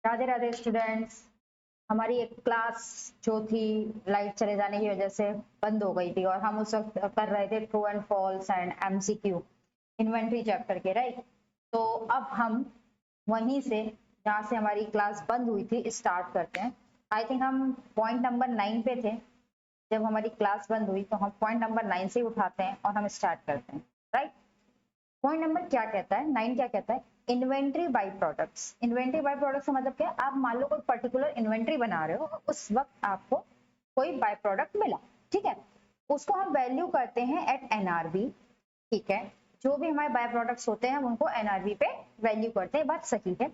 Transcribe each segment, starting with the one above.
Radhe Radhe students. हमारी एक class जो थी लाइट चले जाने की वजह से बंद हो गई थी और हम उस वक्त कर रहे थे true and false and MCQ inventory chapter के, राइट। तो अब हम वहीं से जहाँ से हमारी क्लास बंद हुई थी स्टार्ट करते हैं। आई थिंक हम पॉइंट नंबर 9 पे थे जब हमारी क्लास बंद हुई, तो हम पॉइंट नंबर 9 से उठाते हैं और हम स्टार्ट करते हैं, राइट। पॉइंट नंबर क्या कहता है, 9 क्या कहता है? Inventory by products. Inventory by products का मतलब क्या है? आप मान लो कोई पर्टिकुलर इन्वेंट्री बना रहे हो, उस वक्त आपको कोई बाय प्रोडक्ट मिला, ठीक है, उसको हम वैल्यू करते हैं एट एनआरबी, ठीक है। जो भी हमारे बाय प्रोडक्ट्स होते हैं हम उनको एनआरबी पे वैल्यू करते हैं, बात सही है।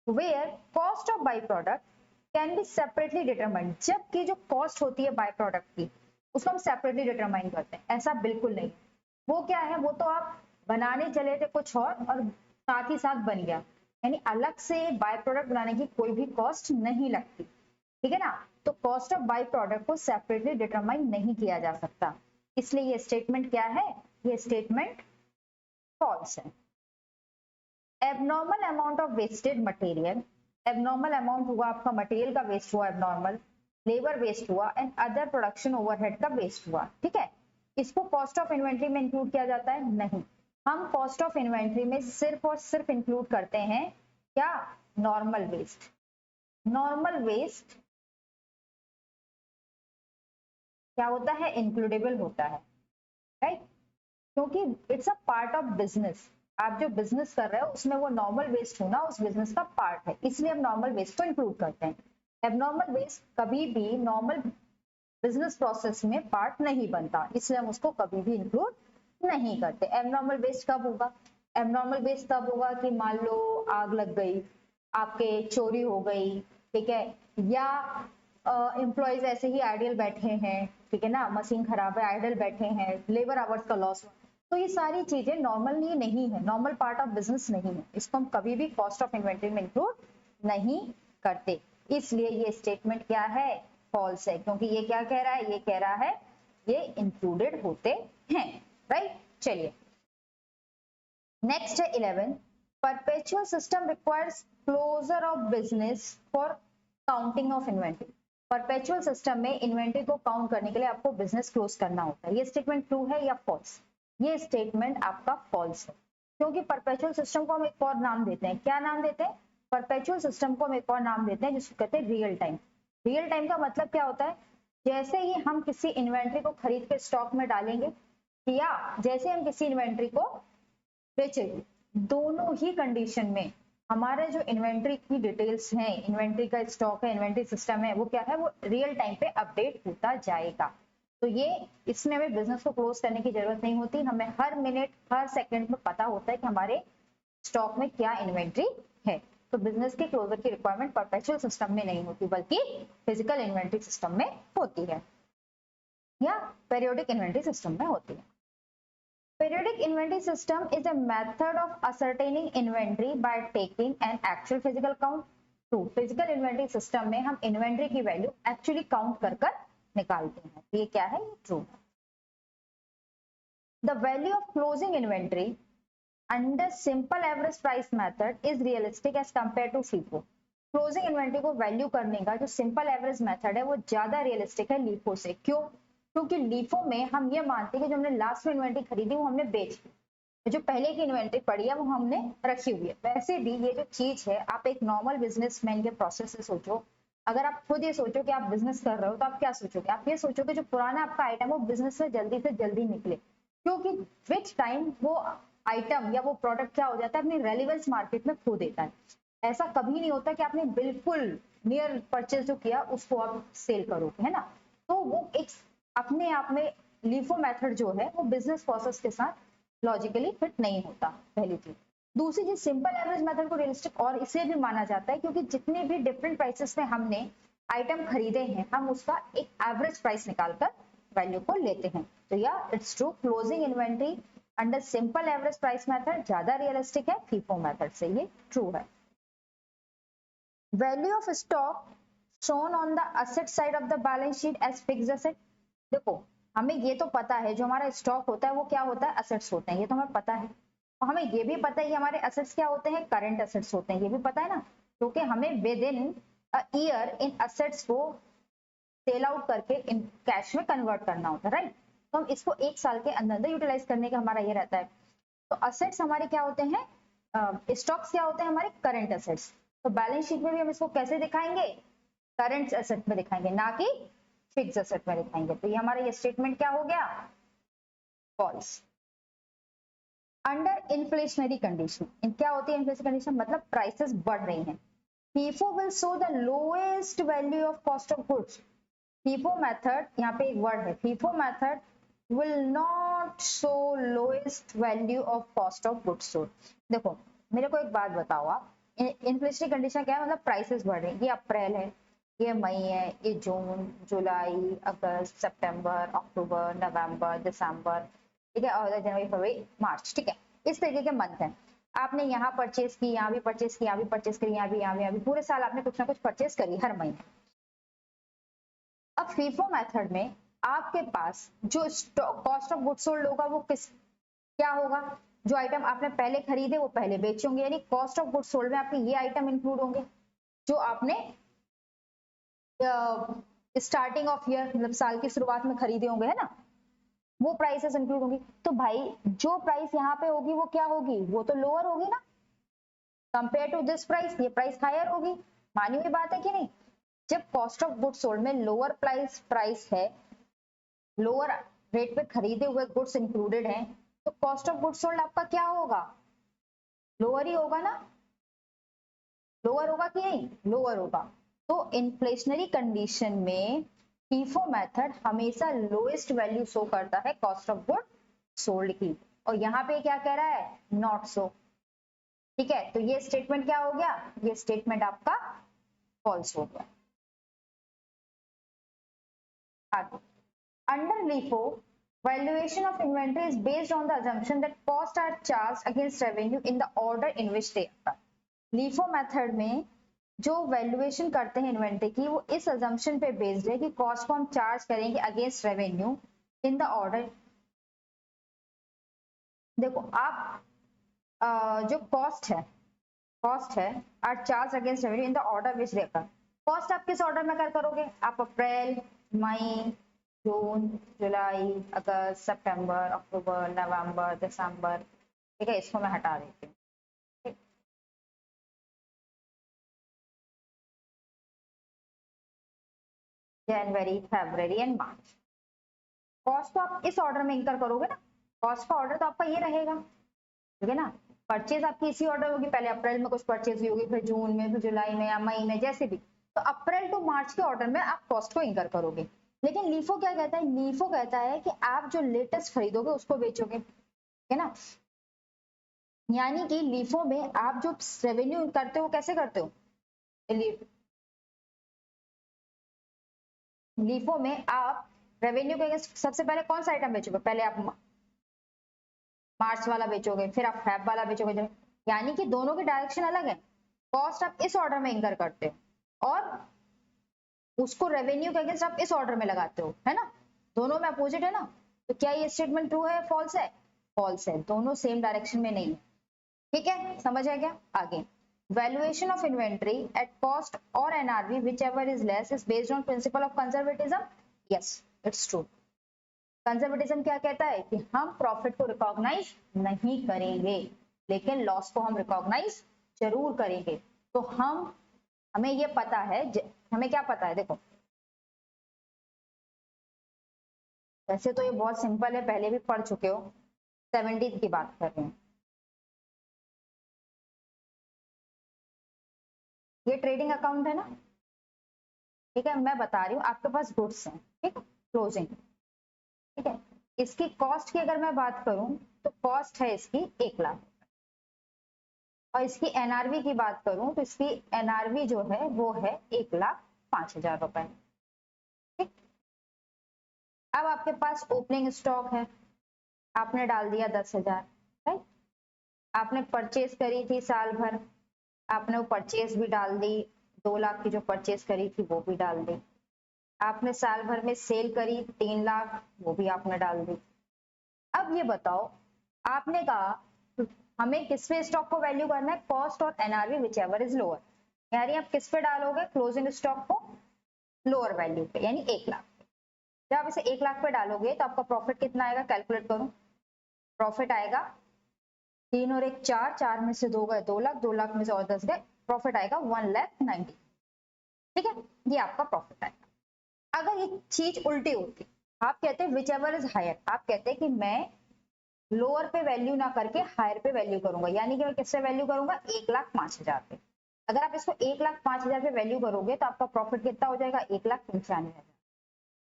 Where cost of by product can be separately determined, जबकि जो कॉस्ट होती है बाय प्रोडक्ट की उसको हम सेपरेटली डिटरमाइन करते हैं। ऐसा बिल्कुल नहीं। वो क्या है, वो तो आप बनाने चले थे कुछ और साथ ही साथ बन गया, यानी अलग से बाय प्रोडक्ट बनाने की कोई भी कॉस्ट नहीं लगती, ठीक है ना। तो कॉस्ट ऑफ बाय प्रोडक्ट को सेपरेटली डिटरमाइन नहीं किया जा सकता, इसलिए ये स्टेटमेंट क्या है? ये स्टेटमेंट फॉल्स है। Abnormal amount of wasted material, abnormal amount हुआ आपका मटेरियल का वेस्ट हुआ, एबनॉर्मल लेबर वेस्ट हुआ एंड अदर प्रोडक्शन ओवरहेड का वेस्ट हुआ, ठीक है। इसको कॉस्ट ऑफ इन्वेंट्री में इंक्लूड किया जाता है? नहीं। हम कॉस्ट ऑफ इन्वेंट्री में सिर्फ और सिर्फ इंक्लूड करते हैं क्या? Normal waste. नॉर्मल वेस्ट क्या होता है? इंक्लूडेबल होता है, राइट, क्योंकि it's a part of business. आप जो बिजनेस कर रहे हो उसमें वो नॉर्मल वेस्ट होना उस बिजनेस का पार्ट है, इसलिए हम नॉर्मल वेस्ट को इंक्लूड करते हैं। एबनॉर्मल वेस्ट कभी भी नॉर्मल बिजनेस प्रोसेस में पार्ट नहीं बनता, इसलिए हम उसको कभी भी इंक्लूड नहीं करते। एबनॉर्मल वेस्ट कब होगा? एबनॉर्मल वेस्ट तब होगा कि मान लो आग लग गई, आपके चोरी हो गई, ठीक है, या एम्प्लॉयज ऐसे ही आइडियल बैठे हैं, ठीक है ना, मशीन खराब है, आइडल बैठे हैं, लेबर आवर्स का लॉस हुआ, तो ये सारी चीजें नॉर्मल नहीं है, नॉर्मल पार्ट ऑफ बिजनेस नहीं है, इसको हम कभी भी कॉस्ट ऑफ इन्वेंट्री में इंक्लूड नहीं करते। इसलिए ये स्टेटमेंट क्या है? फॉल्स है, क्योंकि ये क्या कह रहा है? ये कह रहा है ये इंक्लूडेड होते हैं, राइट। चलिए नेक्स्ट है 11। Perpetual system requires closure of business for counting of inventory. Perpetual system में इन्वेंट्री को काउंट करने के लिए आपको बिजनेस क्लोज करना होता है। ये स्टेटमेंट ट्रू है या फॉल्स? ये स्टेटमेंट आपका फॉल्स है, क्योंकि परपेचुअल सिस्टम को हम एक और नाम देते हैं। क्या नाम देते हैं? परपेचुअल सिस्टम को हम एक और नाम देते हैं जिसको कहते हैं रियल टाइम। रियल टाइम का मतलब क्या होता है? जैसे ही हम किसी इन्वेंट्री को खरीद के स्टॉक में डालेंगे या जैसे हम किसी इन्वेंट्री को बेचेंगे, दोनों ही कंडीशन में हमारे जो इन्वेंट्री की डिटेल्स हैं, इन्वेंट्री का स्टॉक है, इन्वेंट्री सिस्टम है, वो क्या है? वो रियल टाइम पे अपडेट होता जाएगा। तो ये इसमें हमें बिजनेस को क्लोज करने की जरूरत नहीं होती, हमें हर मिनट हर सेकंड में पता होता है कि हमारे स्टॉक में क्या इन्वेंट्री है। तो बिजनेस के क्लोजर की रिक्वायरमेंट परपेचुअल सिस्टम में नहीं होती, बल्कि फिजिकल इन्वेंट्री सिस्टम में होती है या पीरियोडिक इन्वेंट्री सिस्टम में होती है। Periodic inventory system is a method of ascertaining inventory by taking an actual physical count. To physical inventory system में हम inventory की वैल्यू एक्चुअली काउंट कर कर निकालते हैं। ये क्या है? ये ट्रू है। The value of closing inventory under simple average price method is realistic as compared to FIFO. Closing inventory को वैल्यू करने का जो सिंपल एवरेज मेथड है वो ज्यादा रियलिस्टिक है लीफो से। क्यों? क्योंकि लीफो में हम ये मानते हैं कि जो हमने लास्ट में इन्वेंट्री खरीदी वो हमने बेच दी, जो पहले की इन्वेंट्री पड़ी है वो हमने रखी हुई है। वैसे भी ये जो चीज है, आप एक नॉर्मल बिजनेसमैन के प्रोसेस से सोचो। अगर आप खुद ये सोचो कि आप बिजनेस कर रहे हो तो आप क्या सोचोगे? आप ये सोचोगे जो पुराना आपका आइटम वो बिजनेस में जल्दी से जल्दी निकले, क्योंकि विच टाइम वो आइटम या वो प्रोडक्ट क्या हो जाता है, अपनी रेलिवेंस मार्केट में खो देता है। ऐसा कभी नहीं होता कि आपने बिल्कुल नियर परचेज जो किया उसको आप सेल करोगे, है ना। तो वो एक अपने आप में लीफो मेथड जो है वो बिजनेस प्रोसेस के साथ लॉजिकली फिट नहीं होता, पहली चीज। दूसरी चीज, सिंपल एवरेज मेथड को रियलिस्टिक और इसलिए भी माना जाता है क्योंकि जितने भी डिफरेंट प्राइसेस में हमने आइटम खरीदे हैं हम उसका एक एवरेज प्राइस निकालकर वैल्यू को लेते हैं। तो या it's true, closing inventory under simple average price method ज्यादा रियलिस्टिक है फीफो मेथड से, ये ट्रू है। Value of stock shown on the asset side of the balance sheet as fixed asset। देखो हमें ये तो पता है जो हमारा स्टॉक होता है वो क्या होता है? असेट्स होते हैं, ये तो हमें पता है। और हमें ये भी पता है कि हमारे असेट्स क्या होते हैं? करंट असेट्स होते हैं, ये भी पता है ना। क्योंकि हमें with in a year in assets को सेल आउट करके इन कैश में कन्वर्ट करना होता है, राइट। तो हम इसको एक साल के अंदर अंदर यूटिलाइज करने का हमारा ये रहता है। तो असेट्स हमारे क्या होते हैं, स्टॉक्स क्या होते हैं हमारे, करंट असेट्स। तो बैलेंस शीट में भी हम इसको कैसे दिखाएंगे, करंट असेट में दिखाएंगे, ना कि फिक्स असेट में दिखाएंगे। तो ये हमारा ये स्टेटमेंट क्या हो गया, फॉल्स। अंडर इन्फ्लेशनरी कंडीशन, क्या होती है इन्फ्लेशन कंडीशन, मतलब प्राइसेस बढ़ रही हैं। FIFO will show the lowest value of cost of goods. FIFO method, यहाँ पे एक वर्ड है, FIFO method will not show lowest value of cost of goods sold. देखो मेरे को एक बात बताओ आप, इन्फ्लेशनरी कंडीशन क्या है, मतलब प्राइसेस बढ़ रही है। ये अप्रैल है, ये मई है, ये जून, जुलाई, अगस्त, सितंबर, अक्टूबर, नवंबर, दिसंबर, ठीक है, और जनवरी, फरवरी, मार्च, ठीक है, इस तरीके के मंथ है। आपने यहाँ परचेस की, यहाँ भी परचेस की, यहाँ भी परचेस करी, यहाँ भी, पूरे साल आपने कुछ ना कुछ परचेस करी हर महीने। अब FIFO मेथड में आपके पास जो कॉस्ट ऑफ गुड्स सोल्ड होगा वो क्या होगा, जो आइटम आपने पहले खरीदे वो पहले बेचे होंगे, यानी कॉस्ट ऑफ गुड्स सोल्ड में आपके ये आइटम इंक्लूड होंगे जो आपने स्टार्टिंग ऑफ ईयर, मतलब साल की शुरुआत में खरीदे होंगे, है ना, वो प्राइसेस इंक्लूड होंगी। तो भाई जो प्राइस यहाँ पे होगी वो क्या होगी, वो तो लोअर होगी ना, कंपेयर टू दिस प्राइस, ये प्राइस हायर होगी। मानी हुई बात है कि नहीं। जब कॉस्ट ऑफ गुड्स सोल्ड में लोअर प्राइस है, लोअर रेट पे खरीदे हुए गुड्स इंक्लूडेड हैं, तो कॉस्ट ऑफ गुड्स सोल्ड आपका क्या होगा, लोअर ही होगा ना, लोअर होगा कि नहीं, लोअर होगा। तो इन्फ्लेशनरी कंडीशन में FIFO मेथड हमेशा लोएस्ट वैल्यू शो करता है कॉस्ट ऑफ गुड सोल्ड की, और यहाँ पे क्या कह रहा है, नॉट सो, ठीक है। तो ये स्टेटमेंट क्या हो गया, ये स्टेटमेंट आपका फॉल्स हो गया। आगे, under LIFO valuation of inventory is based on the assumption that costs are charged against revenue in the order in which they occur. LIFO method में जो वैल्यूएशन करते हैं इन्वेंट्री की, वो इस अजम्पशन पे बेस्ड है कि कॉस्ट को हम चार्ज करेंगे against revenue in the order. देखो आप जो कॉस्ट है are charge against revenue in the order which they occur. Cost आप किस ऑर्डर में करोगे, आप अप्रैल, मई, जून, जुलाई, अगस्त, सितंबर, अक्टूबर, नवंबर, दिसंबर, ठीक है, इसको मैं हटा देती हूँ। जनवरी, फरवरी एंड मार्च, कॉस्ट तो आप इस ऑर्डर में इंकर करोगे ना, कॉस्ट का ऑर्डर तो आपका ये रहेगा, ठीक है ना। परचेज आपकी इसी ऑर्डर होगी, पहले अप्रैल में कुछ परचेज हुई होगी, फिर जून में, फिर जुलाई में या मई में, जैसे भी। तो अप्रैल टू मार्च के ऑर्डर में आप कॉस्ट को इंकर करोगे। लेकिन LIFO क्या कहता है, LIFO कहता है कि आप जो लेटेस्ट खरीदोगे उसको बेचोगे, है ना। यानी कि LIFO में आप जो रेवेन्यू करते हो कैसे करते हो, LIFO में आप रेवेन्यू के अगेंस्ट सबसे पहले कौन सा आइटम बेचोगे, पहले आप मार्च वाला बेचोगे, फिर आप फेब वाला बेचोगे, यानी कि दोनों की डायरेक्शन अलग है। कॉस्ट आप इस ऑर्डर में इंकर करते हो और उसको रेवेन्यू के अगेंस्ट आप इस ऑर्डर में लगाते हो, है ना, दोनों में अपोजिट है ना। तो क्या ये स्टेटमेंट ट्रू है, फॉल्स है, फॉल्स है, दोनों सेम डायरेक्शन में नहीं है, ठीक है, समझ आ गया। आगे, valuation of inventory at cost or NRV whichever is less is based on principle of conservatism. Yes, it's true. Conservatism क्या कहता है कि हम प्रॉफिट को रिकॉग्नाइज नहीं करेंगे, लेकिन लॉस को हम रिकॉग्नाइज जरूर करेंगे। तो हमें ये पता है, हमें क्या पता है, देखो वैसे तो ये बहुत सिंपल है, पहले भी पढ़ चुके हो, 70 की बात कर रहे हैं। ये ट्रेडिंग अकाउंट है ना, ठीक है, मैं बता रही हूँ आपके पास गुड्स हैं, ठीक है, क्लोजिंग, ठीक है, इसकी कॉस्ट की अगर मैं बात करूं तो कॉस्ट है इसकी 1 लाख, और इसकी NRV की बात करूं तो इसकी NRV जो है वो है 1,05,000 रुपए, ठीक। अब आपके पास ओपनिंग स्टॉक है, आपने डाल दिया 10,000, राइट। आपने परचेज करी थी साल भर, आपने वो परचेज भी डाल दी, 2 लाख की जो परचेज करी थी वो भी डाल दी। आपने साल भर में सेल करी 3 लाख, वो भी आपने डाल दी। अब ये बताओ, आपने कहा हमें किस पे स्टॉक को वैल्यू करना है, कॉस्ट और NRV which ever is lower. यानी आप किस पे डालोगे क्लोजिंग स्टॉक को, लोअर वैल्यू पे यानी 1 लाख पे। जब आप इसे 1 लाख पे डालोगे तो आपका प्रॉफिट कितना आएगा, कैलकुलेट करो। प्रॉफिट आएगा 3 और 1 4, 4 में से 2 गए 2 लाख, 2 लाख में से और 10 गए, प्रॉफिट आएगा 1,90,000। ठीक है, ये आपका प्रॉफिट आएगा। अगर ये चीज उल्टी होती, आप कहते हैं विच एवर इज हायर, आप कहते हैं कि मैं लोअर पे वैल्यू ना करके हायर पे वैल्यू करूंगा, यानी कि मैं किससे वैल्यू करूंगा, 1,05,000 पे। अगर आप इसको 1,05,000 पे वैल्यू करोगे तो आपका प्रॉफिट कितना हो जाएगा, 1,95,000।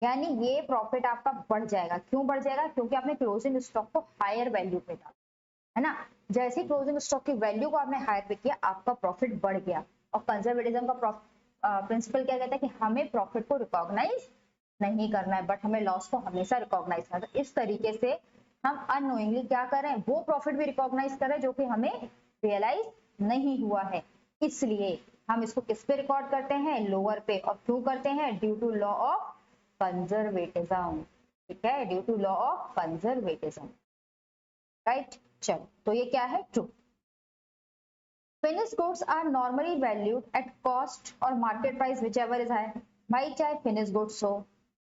यानी ये प्रॉफिट आपका बढ़ जाएगा। क्यों बढ़ जाएगा, क्योंकि आपने क्लोजिंग स्टॉक को हायर वैल्यू पे डाला, है ना। जैसे ही क्लोजिंग स्टॉक की वैल्यू को आपने हायर पे किया, आपका प्रॉफिट बढ़ गया। और कंजर्वेटिज्म का प्रिंसिपल क्या कहता है कि हमें प्रॉफिट को रिकॉग्नाइज नहीं करना है, बट हमें लॉस को हमेशा रिकॉग्नाइज करना है। इस तरीके से हम अननोइंगली क्या करें, वो प्रॉफिट भी रिकॉग्नाइज करें जो कि हमें रियलाइज नहीं हुआ है। इसलिए हम इसको किस पे रिकॉर्ड करते हैं, लोअर पे। और क्यों करते हैं, due to law of conservatism. ठीक है, due to law of conservatism, right. चलो, तो ये क्या है, true. Finish goods are normally valued at cost और market price whichever is high. भाई चाहे फिनिश गुड्स हो,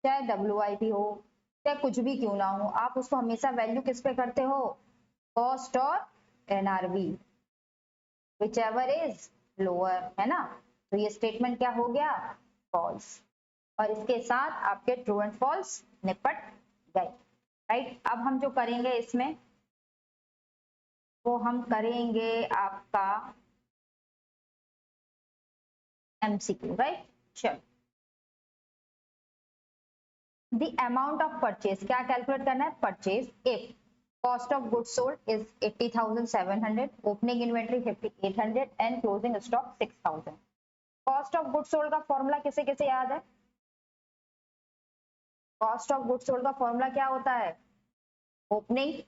चाहे WIP हो, चाहे कुछ भी क्यों ना हो, आप उसको हमेशा वैल्यू किस पे करते हो, कॉस्ट और NRV, which ever is lower, है ना। तो ये स्टेटमेंट क्या हो गया, फॉल्स। और इसके साथ आपके ट्रू एंड फॉल्स निपट गए, राइट। अब हम जो करेंगे इसमें, वो हम करेंगे आपका MCQ, राइट। चलो, द अमाउंट ऑफ परचेज, क्या कैलकुलेट करना है, purchase if cost of goods sold is 80,700, opening inventory 5,800 and closing stock 6,000। Cost of goods sold का फॉर्मूला किसे किसे याद है, कॉस्ट ऑफ गुड्स सोल्ड का फॉर्मूला क्या होता है, opening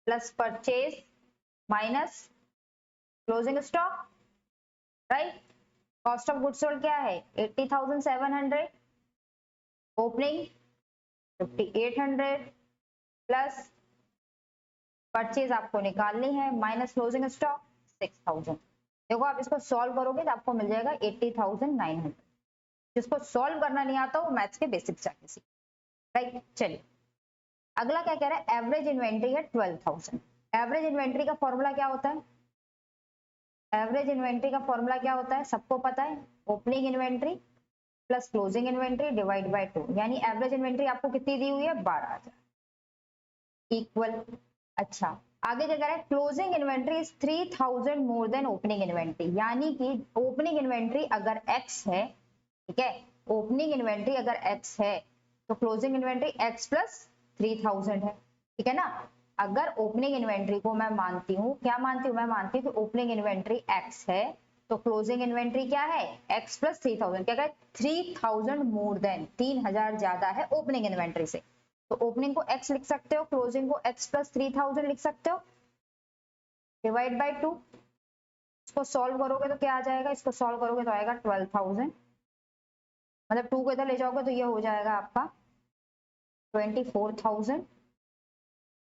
plus purchase minus closing stock, right. Cost of goods sold क्या है, 80,700, ओपनिंग 5,800 प्लस परचेज आपको निकालनी है माइनस क्लोजिंग स्टॉक 6,000। देखो आप इसको सॉल्व करोगे तो आपको मिल जाएगा 80,900। जिसको सॉल्व करना नहीं आता वो मैथ्स के बेसिक्स जाके सीख, राइट। चलिए, अगला क्या कह रहा है, एवरेज इन्वेंट्री है 12,000। एवरेज इन्वेंट्री का फॉर्मूला क्या होता है, एवरेज इन्वेंट्री का फॉर्मूला क्या होता है, सबको पता है, opening inventory plus closing inventory divide by 2। यानी एवरेज इन्वेंट्री आपको कितनी दी हुई है, 12,000 इक्वल। अच्छा, आगे क्या कह रहा है, closing inventory is 3,000 more than opening inventory. यानी कि ओपनिंग इन्वेंट्री अगर x है, ठीक है, ओपनिंग इन्वेंट्री अगर x है तो क्लोजिंग इन्वेंट्री x प्लस 3,000 है, ठीक है ना। अगर ओपनिंग इन्वेंट्री को मैं मानती हूँ, क्या मानती हूँ, मैं मानती हूँ कि ओपनिंग इन्वेंट्री x है तो क्लोजिंग इन्वेंट्री क्या है, x प्लस 3,000। क्या कहे, 3,000 मोर देन, 3,000 ज्यादा है ओपनिंग इन्वेंट्री से। तो ओपनिंग को x लिख सकते हो, क्लोजिंग को x प्लस 3,000 लिख सकते हो, डिवाइड बाय 2। इसको सॉल्व करोगे तो क्या आ जाएगा, इसको सॉल्व करोगे तो आएगा 12,000, मतलब 2 को इधर ले जाओगे तो ये हो जाएगा आपका 24,000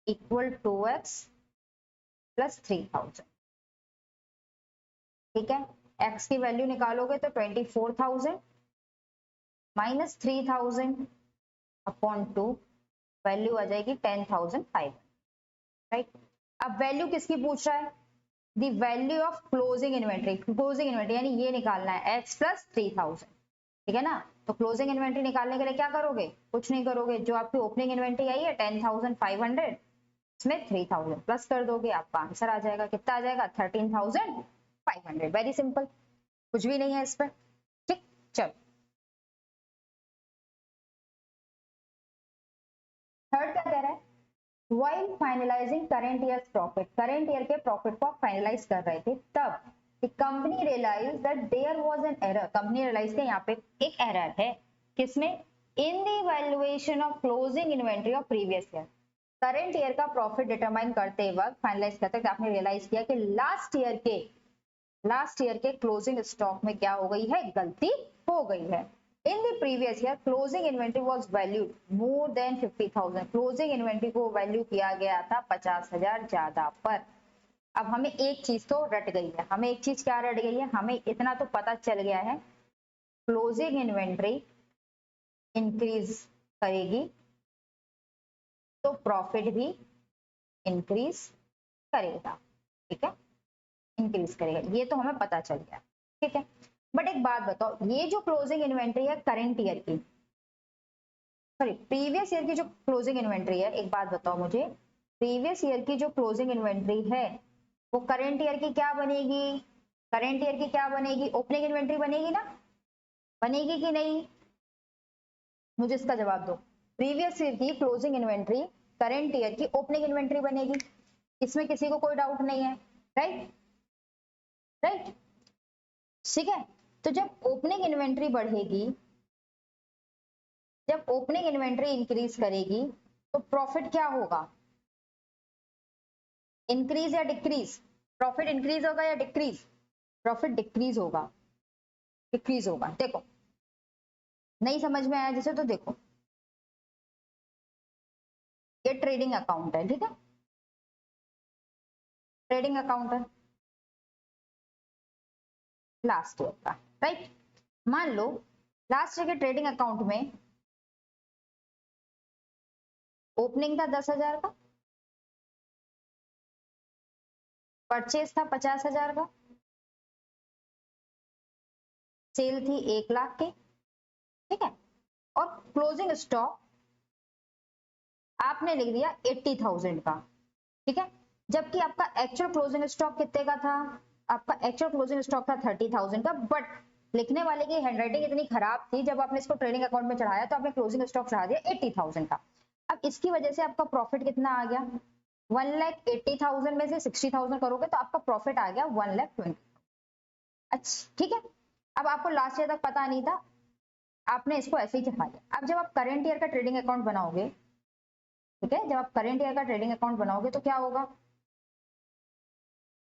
इक्वल 2x प्लस 3,000। ठीक है, x की वैल्यू निकालोगे तो 24,000 माइनस 3,000 अपॉन 2, वैल्यू आ जाएगी 10,500, राइट। अब वैल्यू किसकी पूछ रहा है, the value of closing inventory. Closing inventory यानी ये निकालना है x प्लस 3,000, ठीक है ना। तो क्लोजिंग इन्वेंट्री निकालने के लिए क्या करोगे, कुछ नहीं करोगे, जो आपकी ओपनिंग इन्वेंट्री आई है 10,500, इसमें 3,000 प्लस कर दोगे, आपका आंसर आ जाएगा, कितना आ जाएगा, 13,500। वेरी सिंपल, कुछ भी नहीं है इस पर, ठीक। चलो, थर्ड क्या कह रहा है, while finalizing current year's profit, current year के प्रॉफिट को फाइनलाइज कर रहे थे, तब the company realized that there was an error। Company realise किया यहाँ पे एक एरर है, किसमें, in the valuation of closing inventory of previous year। Current year का प्रॉफिट डिटरमाइन करते वक्त, फाइनलाइज करते वक्त आपने रियलाइज किया कि लास्ट ईयर के क्लोजिंग स्टॉक में क्या हो गई है, गलती हो गई है। In the previous year closing inventory was valued more than 50,000। Closing inventory को वैल्यू किया गया था 50,000 ज्यादा पर। अब हमें एक चीज तो रट गई है, हमें एक चीज क्या रट गई है, हमें इतना तो पता चल गया है क्लोजिंग इन्वेंट्री इंक्रीज करेगी तो प्रॉफिट भी इंक्रीज करेगा, ठीक है, इंक्रीज करेगा, ये तो हमें पता चल गया, ठीक है। बट एक बात बताओ, ये जो क्लोजिंग इन्वेंट्री है करंट ईयर की, सॉरी प्रीवियस ईयर की जो क्लोजिंग इन्वेंट्री है, एक बात बताओ मुझे, प्रीवियस ईयर की जो क्लोजिंग इन्वेंट्री है वो करंट ईयर की क्या बनेगी, करंट ईयर की क्या बनेगी, ओपनिंग इन्वेंट्री बनेगी ना, बनेगी कि नहीं, मुझे इसका जवाब दो। प्रीवियस ईयर की क्लोजिंग इन्वेंट्री करंट ईयर की ओपनिंग इन्वेंट्री बनेगी, इसमें किसी को कोई डाउट नहीं है, राइट, राइट, ठीक है। तो जब ओपनिंग इन्वेंट्री बढ़ेगी, जब ओपनिंग इन्वेंट्री इंक्रीज करेगी तो प्रॉफिट क्या होगा, इंक्रीज या डिक्रीज, प्रॉफिट इंक्रीज होगा या डिक्रीज, प्रॉफिट डिक्रीज होगा, डिक्रीज होगा। देखो नहीं समझ में आया जैसे तो देखो, ये ट्रेडिंग अकाउंट है, ठीक है, ट्रेडिंग अकाउंट है लास्ट ईयर का, राइट। मान लो लास्ट ईयर के ट्रेडिंग अकाउंट में ओपनिंग था 10,000 का, परचेज था 50,000 का, सेल थी 1,00,000 के, ठीक है, और क्लोजिंग स्टॉक आपने लिख दिया 80,000 का, ठीक है, जबकि आपका एक्चुअल क्लोजिंग स्टॉक कितने का था, आपका एक्चुअल क्लोजिंग स्टॉक था 30,000 का, बट लिखने वाले की हैंडराइटिंग इतनी खराब थी, जब आपने इसको ट्रेडिंग अकाउंट में चढ़ाया तो आपने क्लोजिंग स्टॉक चढ़ा दिया 80,000 का। अब इसकी वजह से आपका प्रॉफिट कितना आ गया, 1,80,000 में से 60,000 करोगे तो आपका प्रॉफिट आ गया 1,20,000। अच्छा ठीक है, अब आपको लास्ट ईयर तक पता नहीं था, आपने इसको ऐसे ही चढ़ा दिया। अब जब आप करंट ईयर का ट्रेडिंग अकाउंट बनाओगे, ठीक है, जब आप करंट ईयर का ट्रेडिंग अकाउंट बनाओगे तो क्या होगा,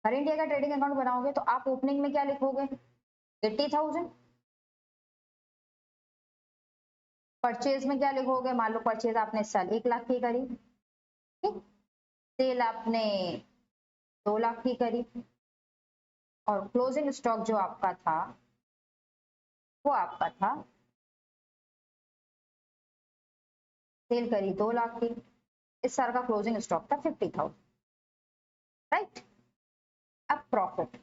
करंट ईयर का ट्रेडिंग अकाउंट बनाओगे तो आप ओपनिंग में क्या लिखोगे 80,000, परचेज में क्या लिखोगे, मान लो परचेज आपने इस साल 1,00,000 की करी, ठीक, सेल आपने 2,00,000 की करी, और क्लोजिंग स्टॉक जो आपका था वो आपका था, सेल करी 2,00,000 की, इस साल का क्लोजिंग स्टॉक था 50,000, राइट। अब प्रॉफिट,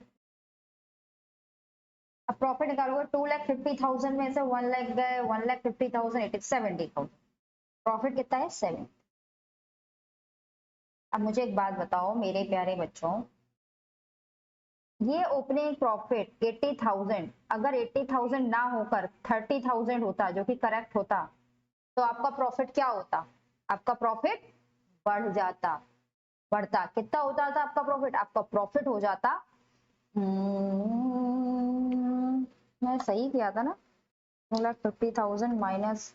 अब प्रॉफिट निकालोगे 2,50,000 में से 1,00,000 गए, 1,50,000 इट इज 70,000, प्रॉफिट कितना है 7। अब मुझे एक बात बताओ मेरे प्यारे बच्चों, ये ओपनिंग प्रॉफिट 80,000 अगर 80,000 ना होकर 30,000 होता जो कि करेक्ट होता तो आपका प्रॉफिट क्या होता, आपका प्रॉफिट बढ़ जाता, बढ़ता कितना होता था आपका प्रॉफिट, आपका प्रॉफिट हो जाता मैं सही किया था ना, 2,50,000 माइनस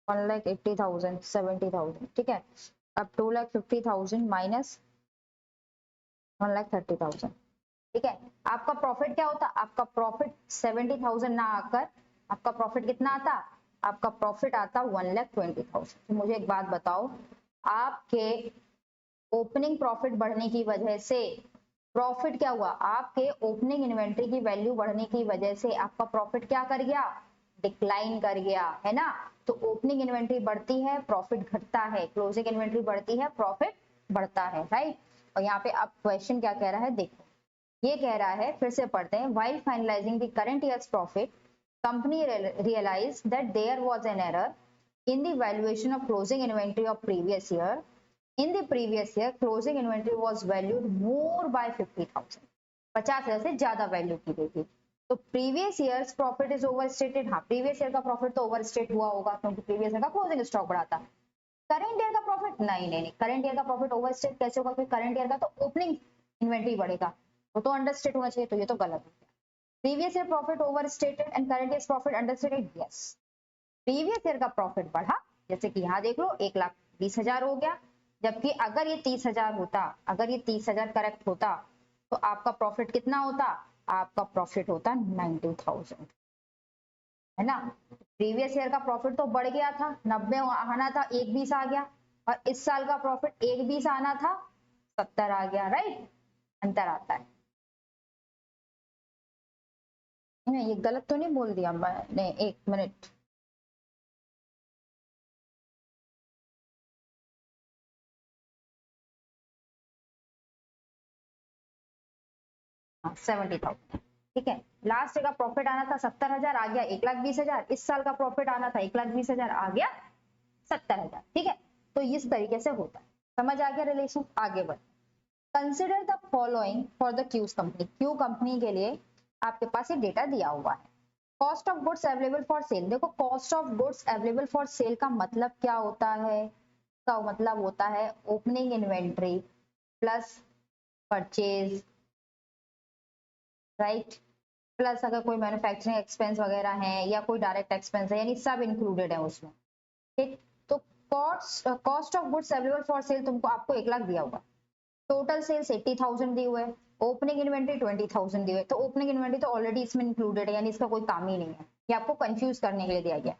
1,80,000 70,000, ठीक है। अब 2,50,000 माइनस 1,30,000, ठीक है, आपका प्रॉफिट क्या होता, आपका प्रॉफिट 70,000 ना आकर आपका प्रॉफिट कितना आता, आपका प्रॉफिट आता 1,20,000। तो मुझे एक बात बताओ, आपके ओपनिंग प्रॉफिट बढ़ने की वजह से प्रॉफिट क्या हुआ, आपके ओपनिंग इन्वेंट्री की वैल्यू बढ़ने की वजह से आपका प्रॉफिट क्या कर गया, डिक्लाइन कर गया, है ना। तो ओपनिंग इन्वेंट्री बढ़ती है प्रॉफिट घटता है, क्लोजिंग इन्वेंट्री बढ़ती है प्रॉफिट बढ़ता है, राइट। और यहाँ पे अब क्वेश्चन क्या कह रहा है देखो, ये कह रहा है फिर से पढ़ते हैं, while finalizing the current year's profit company realized that there was an error in the valuation of closing inventory of previous year. In the previous year closing inventory was valued more by 50,000, 50,000 से ज्यादा value की गई थी, तो previous years profit is overstated, हाँ previous year का profit तो overstate हुआ होगा क्योंकि प्रीवियस ईयर का क्लोजिंग स्टॉक बढ़ा था। करंट ईयर का प्रॉफिट नहीं नहीं नहीं, करंट ईयर का प्रॉफिट ओवरस्टेट कैसे होगा, क्योंकि करंट ईयर का तो ओपनिंग इन्वेंट्री बढ़ेगा, वो तो अंडरस्टेट होना चाहिए, तो ये तो गलत हो गया। Previous year profit overstated and current year profit understated, yes previous year का प्रॉफिट बढ़ा, जैसे कि यहाँ देख लो 1,20,000 हो गया, जबकि अगर ये 30,000 होता, अगर ये 30,000 करेक्ट होता तो आपका प्रॉफिट कितना होता, आपका प्रॉफिट होता 90,000, है ना। प्रीवियस ईयर का प्रॉफिट तो बढ़ गया था, 90 आना था 1,20 आ गया, और इस साल का प्रॉफिट 1,20 आना था 70 आ गया, राइट, अंतर आता है। नहीं, ये गलत तो नहीं बोल दिया मैंने, एक मिनट। हाँ, 70,000। ठीक है, लास्ट का प्रॉफिट आना था 70,000, आ गया 1,20,000। इस साल का प्रॉफिट आना था 1,20,000, आ गया 70,000। ठीक है, तो इस तरीके से होता है। समझ आ गया रिलेशन? आगे बढ़। Consider the following for the Q's company. Q company के लिए आपके पास ये डेटा दिया हुआ है। Cost of goods available for sale. देखो, cost of goods available for sale का मतलब क्या होता है? का मतलब होता है opening inventory plus purchase, right, plus अगर कोई मैन्युफैक्चरिंग एक्सपेंस वगैरह है या कोई डायरेक्ट एक्सपेंस है, यानी सब इंक्लूडेड है उसमें। ठीक, तो cost of goods available for cell तुमको आपको 1 लाख दिया हुआ, टोटल सेल्स 80,000 दी हुए, ओपनिंग इन्वेंट्री 20,000 दी हुए। तो ओपनिंग इन्वेंट्री तो ऑलरेडी इसमें इंक्लूडेड है, यानी इसका कोई काम ही नहीं है, ये आपको कंफ्यूज करने के लिए दिया गया।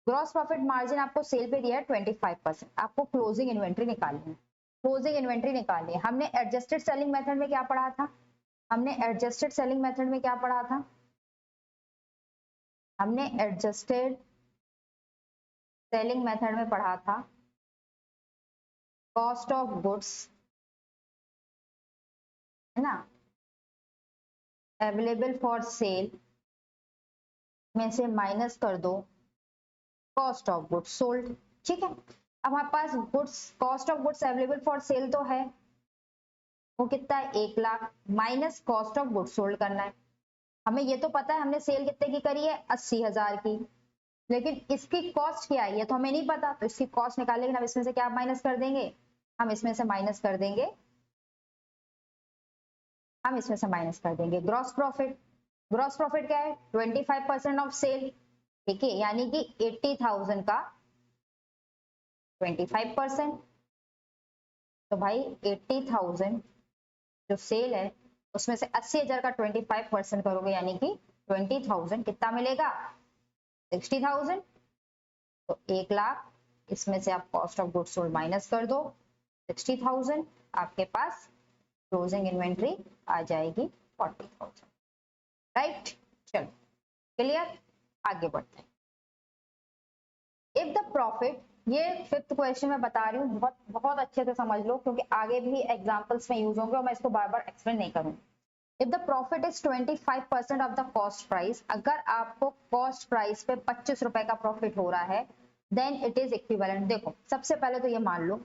ग्रॉस प्रॉफिट मार्जिन आपको सेल पे दिया है 25%। आपको क्लोजिंग इन्वेंट्री निकालनी है। क्लोजिंग इन्वेंट्री निकालनी है। हमने एडजस्टेड सेलिंग मेथड में क्या पढ़ा था? हमने एडजस्टेड सेलिंग मेथड में क्या पढ़ा था? हमने एडजस्टेड सेलिंग मेथड में पढ़ा था कॉस्ट ऑफ गुड्स, है ना, अवेलेबल फॉर सेल में से माइनस कर दो कॉस्ट ऑफ गुड्स सोल्ड। ठीक है, अब हमारे पास goods, cost of goods available for sale तो है, वो कितना है? 1 lakh, minus cost of goods sold करना है। हमें ये तो पता है हमने सेल कितने की करी है, 80,000 की, लेकिन इसकी कॉस्ट क्या है ये तो हमें नहीं पता। तो इसकी कॉस्ट निकालेंगे, हम इसमें से क्या माइनस कर देंगे? हम इसमें से माइनस कर देंगे, हम इसमें से माइनस कर देंगे ग्रॉस प्रॉफिट। ग्रॉस प्रॉफिट क्या है? 25% ऑफ सेल। ठीक है, यानी कि 80,000 का 25%। तो भाई 80,000 जो सेल है उसमें से 80,000 का 25% करोगे, यानी कि 20,000 कितना मिलेगा? 60,000। तो 1 लाख, इसमें से आप cost of goods sold minus कर दो 60,000, आपके पास क्लोजिंग इन्वेंट्री आ जाएगी 40,000। राइट, चलो क्लियर, आगे बढ़ते हैं। इफ द प्रॉफिट, ये 5th क्वेश्चन में बता रही हूँ, बहुत बहुत अच्छे से समझ लो, क्योंकि आगे भी एग्जांपल्स में यूज होंगे और मैं इसको बार बार एक्सप्लेन नहीं करूंगी। If the profit is 25% of the cost price, अगर आपको कॉस्ट प्राइस पे 25 रुपए का प्रॉफिट हो रहा है, देन इट इज इक्विवेलेंट। देखो, सबसे पहले तो ये मान लो,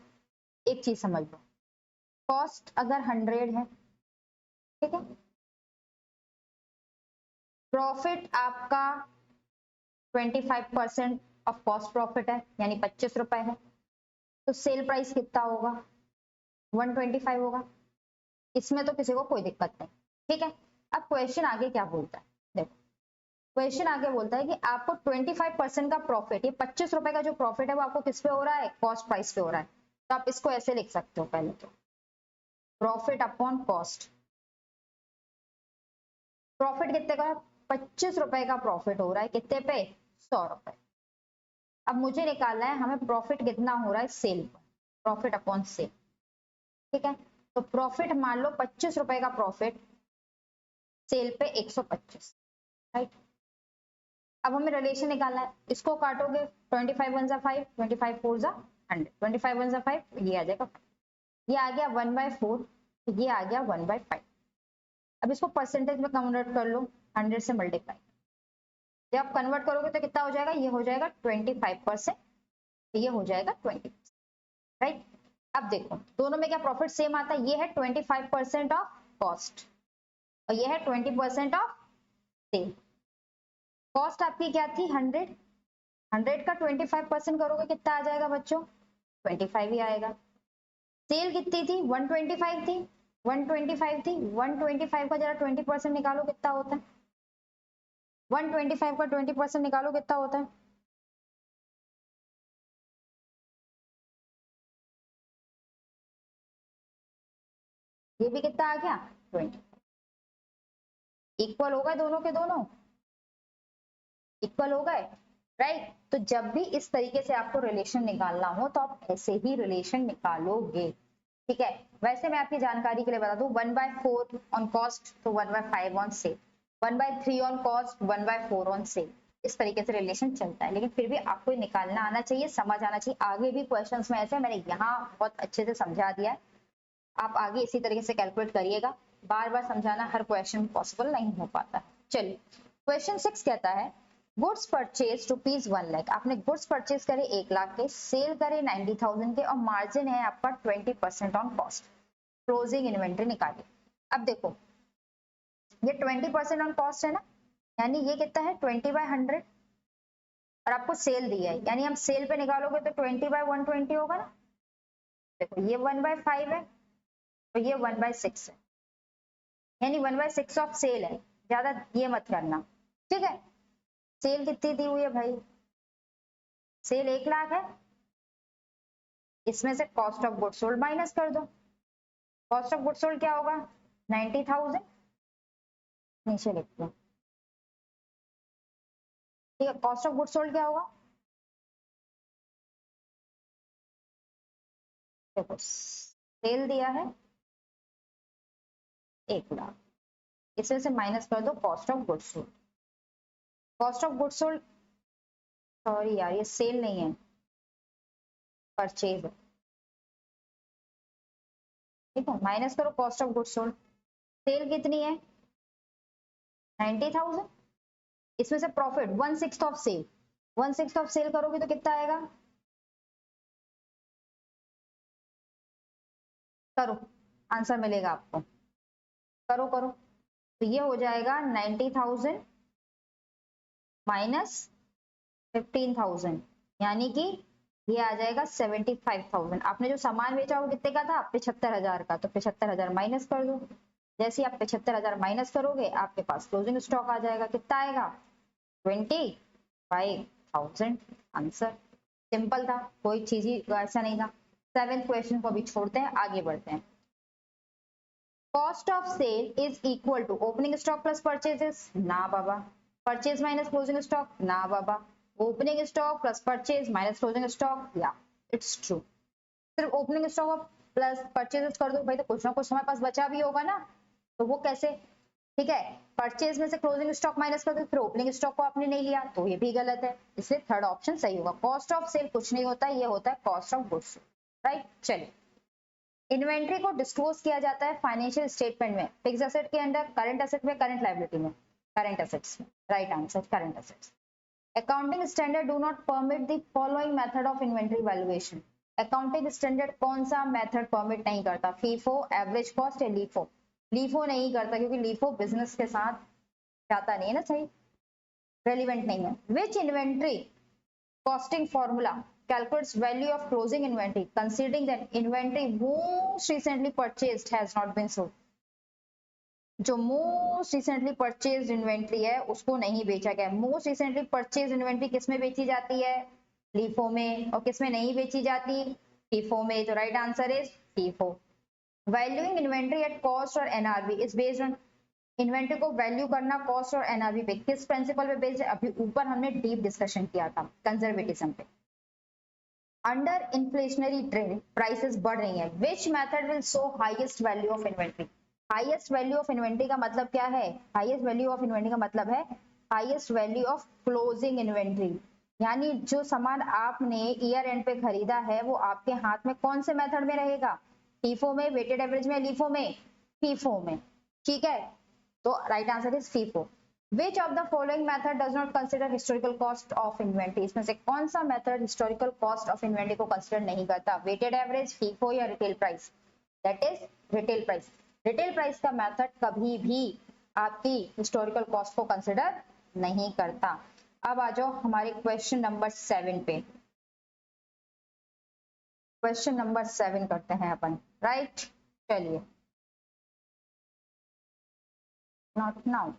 एक चीज समझ लो, कॉस्ट अगर 100 है, ठीक है, प्रॉफिट आपका 25% ऑफ कॉस्ट प्रॉफिट है, यानी 25 रुपए है, तो सेल प्राइस कितना होगा? 125 होगा। इसमें तो किसी को कोई दिक्कत नहीं। ठीक है, अब क्वेश्चन आगे क्या बोलता है? देखो, क्वेश्चन आगे बोलता है कि आपको 25% का प्रॉफिट, ये 25 रुपए का जो प्रॉफिट है वो आपको किस पे हो रहा है? कॉस्ट प्राइस पे हो रहा है। तो आप इसको ऐसे लिख सकते हो, पहले तो प्रॉफिट अपॉन कॉस्ट। प्रॉफिट कितने का? 25 रुपए का प्रॉफिट हो रहा है, कितने पे? 100 रुपए। अब मुझे निकालना है हमें प्रॉफिट कितना हो रहा है सेल पर, प्रॉफिट अपॉन सेल। ठीक है, तो प्रॉफिट मान लो 25 रुपए का प्रॉफिट, सेल पे 125, राइट। अब हमें रिलेशन निकालना है, इसको काटोगे, 25 1 जा 5, 25 4 जा 100, 25 1 जा 5, ये आ जाएगा, ये आ गया 1/4, ये आ गया 1/5। अब इसको परसेंटेज में कन्वर्ट कर लो, 100 से मल्टीप्लाई। जब आप कन्वर्ट करोगे तो कितना हो जाएगा? ये हो जाएगा 25%, ये हो जाएगा 20%, राइट। अब देखो, दोनों में क्या प्रॉफिट सेम आता है? ये है 25% ऑफ कॉस्ट और ये है 20% ऑफ सेल। कॉस्ट आपकी क्या थी? 100, 100 का 25% करोगे कितना आ जाएगा बच्चों? 25 ही आएगा। सेल कितनी थी? 125 थी, 125 थी, 125 का जरा 20% निकालो, कितना होता है? 125 का 20% निकालो, कितना होता है? ये भी कितना आ गया? 20। इक्वल हो गए दोनों के दोनों, इक्वल हो गए, राइट। तो जब भी इस तरीके से आपको रिलेशन निकालना हो तो आप ऐसे ही रिलेशन निकालोगे। ठीक है। वैसे मैं आपकी जानकारी के लिए बता दूं, 1/4 ऑन कॉस्ट तो 1/5 on sale, 1/3 on cost 1/4 on sale, इस तरीके से रिलेशन चलता है। लेकिन फिर भी आपको निकालना आना चाहिए, समझ आना चाहिए। आगे भी क्वेश्चंस में ऐसे मैंने यहाँ बहुत अच्छे से समझा दिया है, आप आगे इसी तरीके से कैलकुलेट करिएगा। बार बार समझाना हर क्वेश्चन पॉसिबल नहीं हो पाता। चलिए क्वेश्चन 6 कहता है गुड्स परचेज ₹1,00,000, आपने गुड्स परचेज करे 1,00,000 के, सेल करे 90,000 के और मार्जिन है आपका 20% ऑन कॉस्ट, क्लोजिंग इन्वेंट्री निकालिए। अब देखो ये 20% ऑन कॉस्ट है ना, यानी ये कितना है 20/100 और आपको सेल दिया है, यानी हम सेल पे निकालोगे तो 20/120 होगा ना। देखो ये 1/5 है और ये 1/6 है, यानी 1/6 ऑफ सेल है, ज्यादा ये मत करना। ठीक है, सेल कितनी दी हुई है भाई, सेल 1,00,000 है, इसमें से cost of goods sold minus कर दो। कॉस्ट ऑफ गुड्स सोल्ड क्या होगा 90,000, नीचे लिख दो। ठीक है, कॉस्ट ऑफ गुड्स सोल्ड क्या होगा, देखो सेल दिया है 1,00,000, इसमें से माइनस कर दो cost of goods sold. Cost of goods sold, sorry यार ये सेल नहीं है, परचेज है। ठीक है, माइनस करो cost of goods sold, sale कितनी है 90,000, इसमें से profit 1/6 of sale, 1/6 of sale करोगे तो कितना आएगा, करो आंसर मिलेगा आपको, करो करो, तो ये हो जाएगा 90,000 माइनस 15,000, यानी कि ये आ जाएगा 75,000। आपने जो सामान बेचा वो कितने का था 75,000 का, तो 75,000 माइनस कर दो। जैसे आप 75,000 माइनस करोगे आपके पास क्लोजिंग स्टॉक आ जाएगा, कितना आएगा 25,000। आंसर सिंपल था, कोई चीज ही ऐसा नहीं था। 7th क्वेश्चन को भी छोड़ते हैं, आगे बढ़ते हैं। Cost of sale is equal to opening stock plus purchases, ना बाबा। परचेज माइनस क्लोजिंग स्टॉक, ना बाबा। Opening stock plus purchase minus closing stock, या इट्स ट्रू। सिर्फ ओपनिंग स्टॉक प्लस परचेजेस कर दो भाई, तो कुछ ना कुछ हमारे पास बचा भी होगा ना, तो वो कैसे। ठीक है, परचेज में से क्लोजिंग स्टॉक माइनस कर दो, फिर ओपनिंग स्टॉक को आपने नहीं लिया तो ये भी गलत है, इसलिए थर्ड ऑप्शन सही होगा। कॉस्ट ऑफ सेल कुछ नहीं होता, ये होता है कॉस्ट ऑफ गुड्स, राइट। चलिए, इन्वेंट्री को डिस्क्लोज किया जाता है फाइनेंशियल स्टेटमेंट में, फिक्स एसेट के अंडर, करंट एसेट में, करंट लायबिलिटी में, करंट एसेट्स में, right answer current assets. Accounting standard do not permit the following method of inventory valuation, accounting standard कौन सा मेथड परमिट नहीं करता, फीफो, एवरेज कॉस्ट या LIFO. LIFO नहीं करता क्योंकि लीफो बिजनेस के साथ जाता नहीं है ना, सही रेलिवेंट नहीं है। विच inventory costing formula calculates value of closing inventory considering that inventory most recently purchased has not been sold, जो मोस्ट रिसेंटली परचेज इन्वेंट्री है उसको नहीं बेचा गया। मोस्ट रिसेंटली परचेज इन्वेंट्री किस में बेची जाती है, लीफो में, और किस में नहीं बेची जाती, फीफो में, तो right answer is FIFO. Valuing inventory at cost और NRV is based on, inventory को वैल्यू करना कॉस्ट और एनआरवी पे किस प्रिंसिपल पे बेस्ड है, अभी ऊपर हमने डीप डिस्कशन किया था कंजर्वेटिज्म पे। अंडर इन्फ्लेशनरी ट्रेंड प्राइसेस बढ़ रही है, which method will show highest value of inventory. Highest value of inventory का मतलब क्या है, हाईएस्ट वैल्यू ऑफ इन्वेंट्री का मतलब है highest value of closing inventory, यानी जो सामान आपने ईयर एंड पे खरीदा है वो आपके हाथ में कौन से मेथड में रहेगा, फीफो में, वेटेड एवरेज में, लीफो में, फीफो में। ठीक है, तो right answer is FIFO. Which of the following method does not consider historical cost of inventory, इसमें से कौन सा method historical cost of inventory को कंसिडर नहीं करता, वेटेड एवरेज, फीफो या retail price, that is retail price. Retail price का method कभी भी आपकी हिस्टोरिकल कॉस्ट को कंसिडर नहीं करता। अब आ जाओ हमारे क्वेश्चन नंबर 7 पे, क्वेश्चन नंबर 7 करते हैं अपन, राइट। चलिए, नॉट नाउ,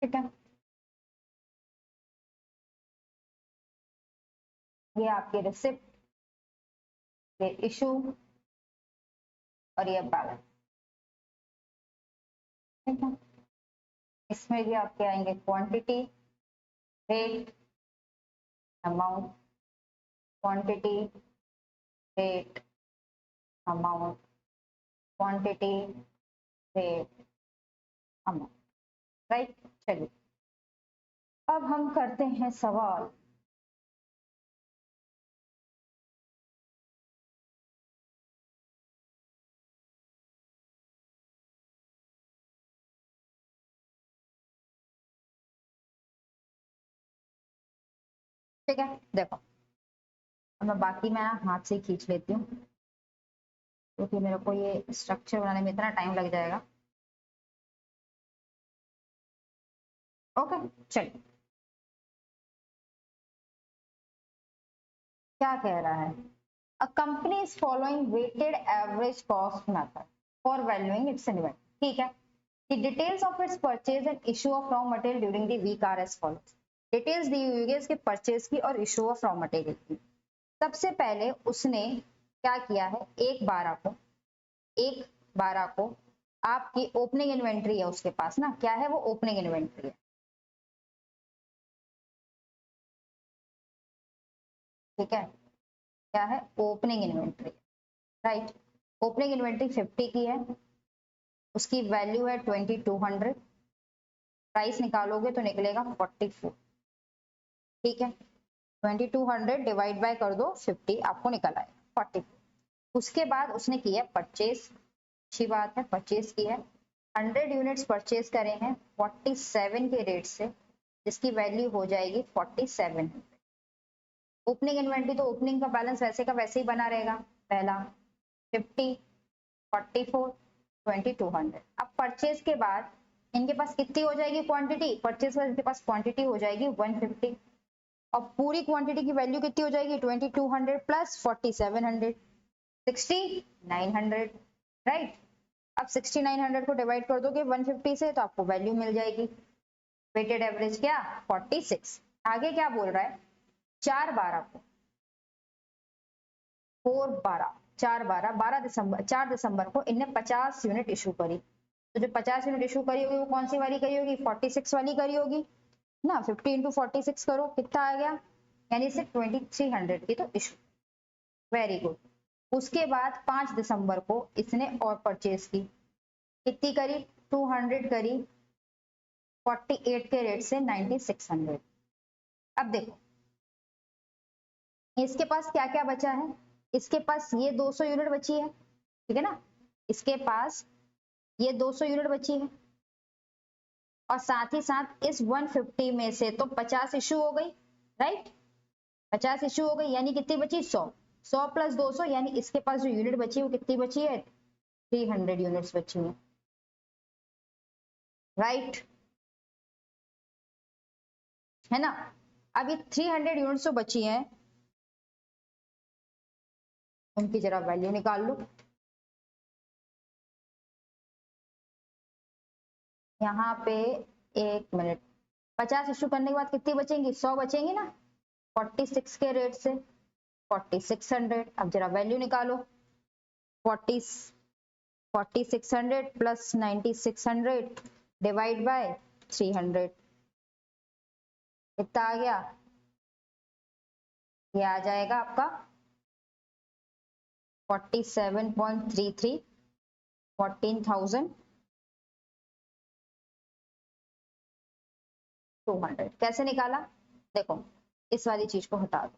ठीक है, ये आपकी रिसिप्ट, ये इशू और ये बैलेंस। ठीक है, इसमें भी आपके आएंगे quantity, rate, amount, quantity, rate, amount, quantity, rate, amount. Right, चलिए अब हम करते हैं सवाल। ठीक है, देखो अब मैं हाथ से खींच लेती हूँ क्योंकि मेरे को ये स्ट्रक्चर बनाने में इतना टाइम लग जाएगा। ओके, चलिए क्या कह रहा है, a company is following weighted average cost method for valuing its inventory. ठीक है, the details of its purchase and issue of raw material during the week are as follows। Details दी हुई है इसके परचेज की और इशू ऑफ रॉ मटेरियल की। सबसे पहले उसने क्या किया है, एक बारह को आपकी ओपनिंग इन्वेंट्री है उसके पास ना, क्या है वो ओपनिंग इन्वेंट्री है। ठीक है, क्या है opening inventory, right. Opening inventory 50 की है, उसकी वैल्यू है 2200, प्राइस निकालोगे तो निकलेगा 44। ठीक है, 2200 डिवाइड बाय कर दो 50, आपको निकल आएगा 44। उसके बाद उसने किया परचेज, अच्छी बात है, परचेज की है, 100 यूनिट्स परचेज करे हैं 47 के रेट से, जिसकी वैल्यू हो जाएगी 47। ओपनिंग इन्वेंट्री तो ओपनिंग का बैलेंस वैसे का वैसे ही बना रहेगा, पहला 50, 44, 2200। अब परचेज के बाद इनके पास कितनी हो जाएगी क्वांटिटी, परचेज का इनके पास क्वांटिटी हो जाएगी 150, और पूरी क्वांटिटी की वैल्यू कितनी हो जाएगी 2200 प्लस 4700, 6900। राइट, अब 6900 को डिवाइड कर दोगे 150 से तो आपको वैल्यू मिल जाएगी, वेटेड एवरेज क्या 46। आगे क्या बोल रहा है, 4/12 को 4/12 4/12 4 दिसंबर को इनने 50 यूनिट इशू करी। तो जो 50 यूनिट इशू करी होगी वो कौन सी वाली करी होगी, 46 वाली करी होगी ना। 50 इंटू 46 करो कितना आ गया, यानी से 2300 की तो इशू। Very good. उसके बाद 5 दिसंबर को इसने और परचेज की, कितनी करी 200 करी, 48 के रेट से 9600। अब देखो इसके पास क्या क्या बचा है, इसके पास ये 200 यूनिट बची है, ठीक है ना, इसके पास ये 200 यूनिट बची है, और साथ ही साथ इस 150 में से तो 50 इशू हो गई, राइट, 50 इशू हो गई, यानी कितनी बची 100, 100 प्लस 200, यानी इसके पास जो यूनिट बची है वो कितनी बची है 300 यूनिट्स बची है, राइट, है ना। अब ये 300 यूनिट्स जो बची हैं उनकी जरा वैल्यू निकाल लो। यहाँ पे एक मिनट, 50 इशू करने के बाद कितनी बचेंगी 100 बचेंगी ना, 46 के रेट से 4600। अब जरा वैल्यू निकालो, 40 4600 प्लस 9600 डिवाइड बाय 300, कितना आ गया, ये आ जाएगा आपका 47.33, 14,200। कैसे निकाला, देखो इस वाली चीज को हटा दो,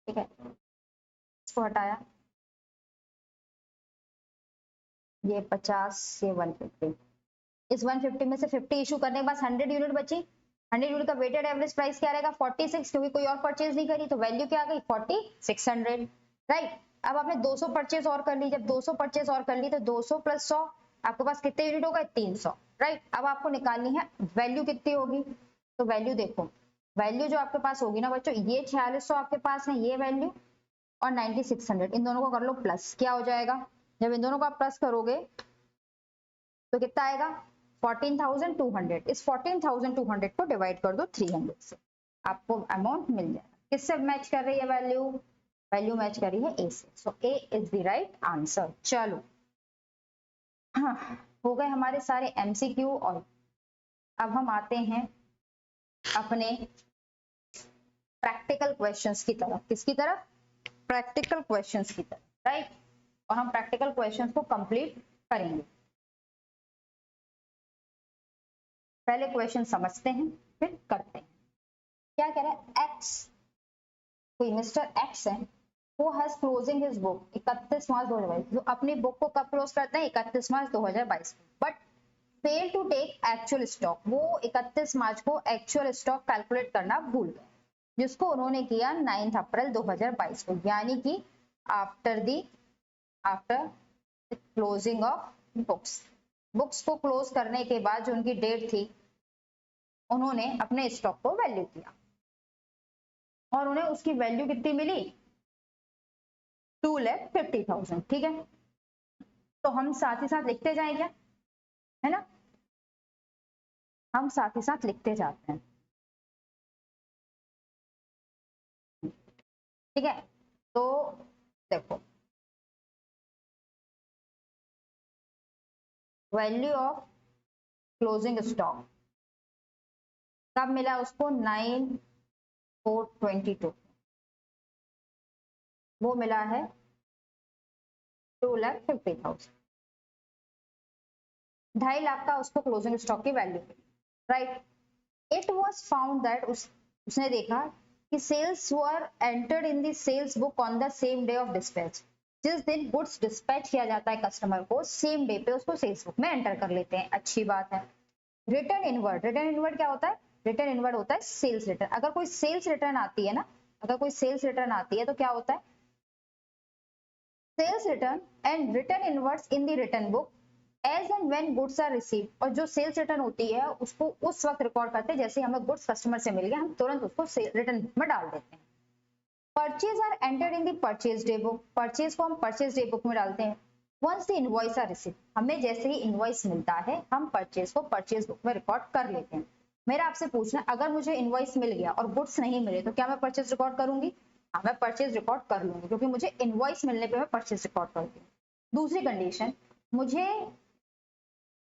ठीक है, को हटाया, ये 50, ये 150। इस 150 में से 50 इशू करने के बाद 100 यूनिट बची। 100 यूनिट का वेटेड एवरेज प्राइस क्या रहेगा 46, क्योंकि कोई और परचेज नहीं करी तो वैल्यू क्या आ गई 4600, राइट। अब आपने 200 परचेज और कर ली, जब 200 परचेज और कर ली तो 200 प्लस 100 आपके पास कितने यूनिट हो गए 300, राइट। अब आपको निकालनी है वैल्यू कितनी होगी, तो वैल्यू देखो, वैल्यू जो आपके पास होगी ना बच्चों, ये 4600 आपके पास है ये वैल्यू, और 9600 इन दोनों को कर लो प्लस, क्या हो जाएगा, जब इन दोनों को आप प्लस करोगे तो कितना आएगा 14200। इस 14200 को डिवाइड कर दो 300 से, आपको अमाउंट मिल जाएगा। किससे मैच कर रही है वैल्यू, वैल्यू मैच कर रही है ए से, सो ए इज द राइट आंसर। चलो हाँ, हो गए हमारे सारे एमसीक्यू, और अब हम आते हैं अपने प्रैक्टिकल क्वेश्चंस की तरफ। किसकी तरफ, प्रैक्टिकल क्वेश्चंस की तरफ, राइट। और हम प्रैक्टिकल क्वेश्चंस को कंप्लीट करेंगे। पहले क्वेश्चन समझते हैं फिर करते हैं। क्या कह रहा है, एक्स, कोई मिस्टर एक्स है, वो has closing his book 31 March 2022, जो अपनी बुक को कब क्लोज करते हैं 31 March 2022, but fail to take actual stock, वो 31 मार्च को एक्चुअल स्टॉक कैलकुलेट करना भूल गए, जिसको उन्होंने किया 9 अप्रैल 2022 को, यानी कि after closing of books, books को क्लोज करने के बाद जो उनकी डेट थी, उन्होंने अपने स्टॉक को वैल्यू किया और उन्हें उसकी वैल्यू कितनी मिली 2,50,000, ठीक है। तो हम साथ ही साथ लिखते जाएं क्या, है ना, हम साथ ही साथ लिखते जाते हैं, ठीक है। तो देखो, वैल्यू ऑफ क्लोजिंग स्टॉक कब मिला उसको 9/4/22, वो मिला है 2,50,000, 2.5 लाख का उसको क्लोजिंग स्टॉक की value, right. It was found that, उसने देखा कि sales were entered in the sales book on the same day of dispatch, जिस दिन गुड्स डिस्पैच किया जाता है कस्टमर को, सेम डे पे उसको सेल्स बुक में एंटर कर लेते हैं, अच्छी बात है। रिटर्न इनवर्ड, रिटर्न इनवर्ड क्या होता है, रिटर्न इनवर्ड होता है सेल्स रिटर्न। अगर कोई सेल्स रिटर्न आती है ना, अगर कोई सेल्स रिटर्न आती है तो क्या होता है, sales return and return inwards in the return book as and when goods are received, और जो सेल्स रिटर्न होती है उसको उस वक्त रिकॉर्ड करते हैं जैसे हमें गुड्स कस्टमर से मिल गया, हम तुरंत उसको रिटर्न बुक में डाल देते हैं। Purchase are entered in the purchase day book, purchase को हम परचेज डे बुक में डालते हैं। Once the invoice are received, हमें जैसे ही इनवॉइस मिलता है हम परचेज को परचेज बुक में रिकॉर्ड कर लेते हैं। मेरा आपसे पूछना, अगर मुझे इनवॉइस मिल गया और गुड्स नहीं मिले तो क्या मैं परचेज रिकॉर्ड करूंगी, हाँ मैं परचेज रिकॉर्ड कर लूंगी, क्योंकि मुझे इनवॉइस मिलने पे मैं परचेज रिकॉर्ड करती हूँ। दूसरी कंडीशन, मुझे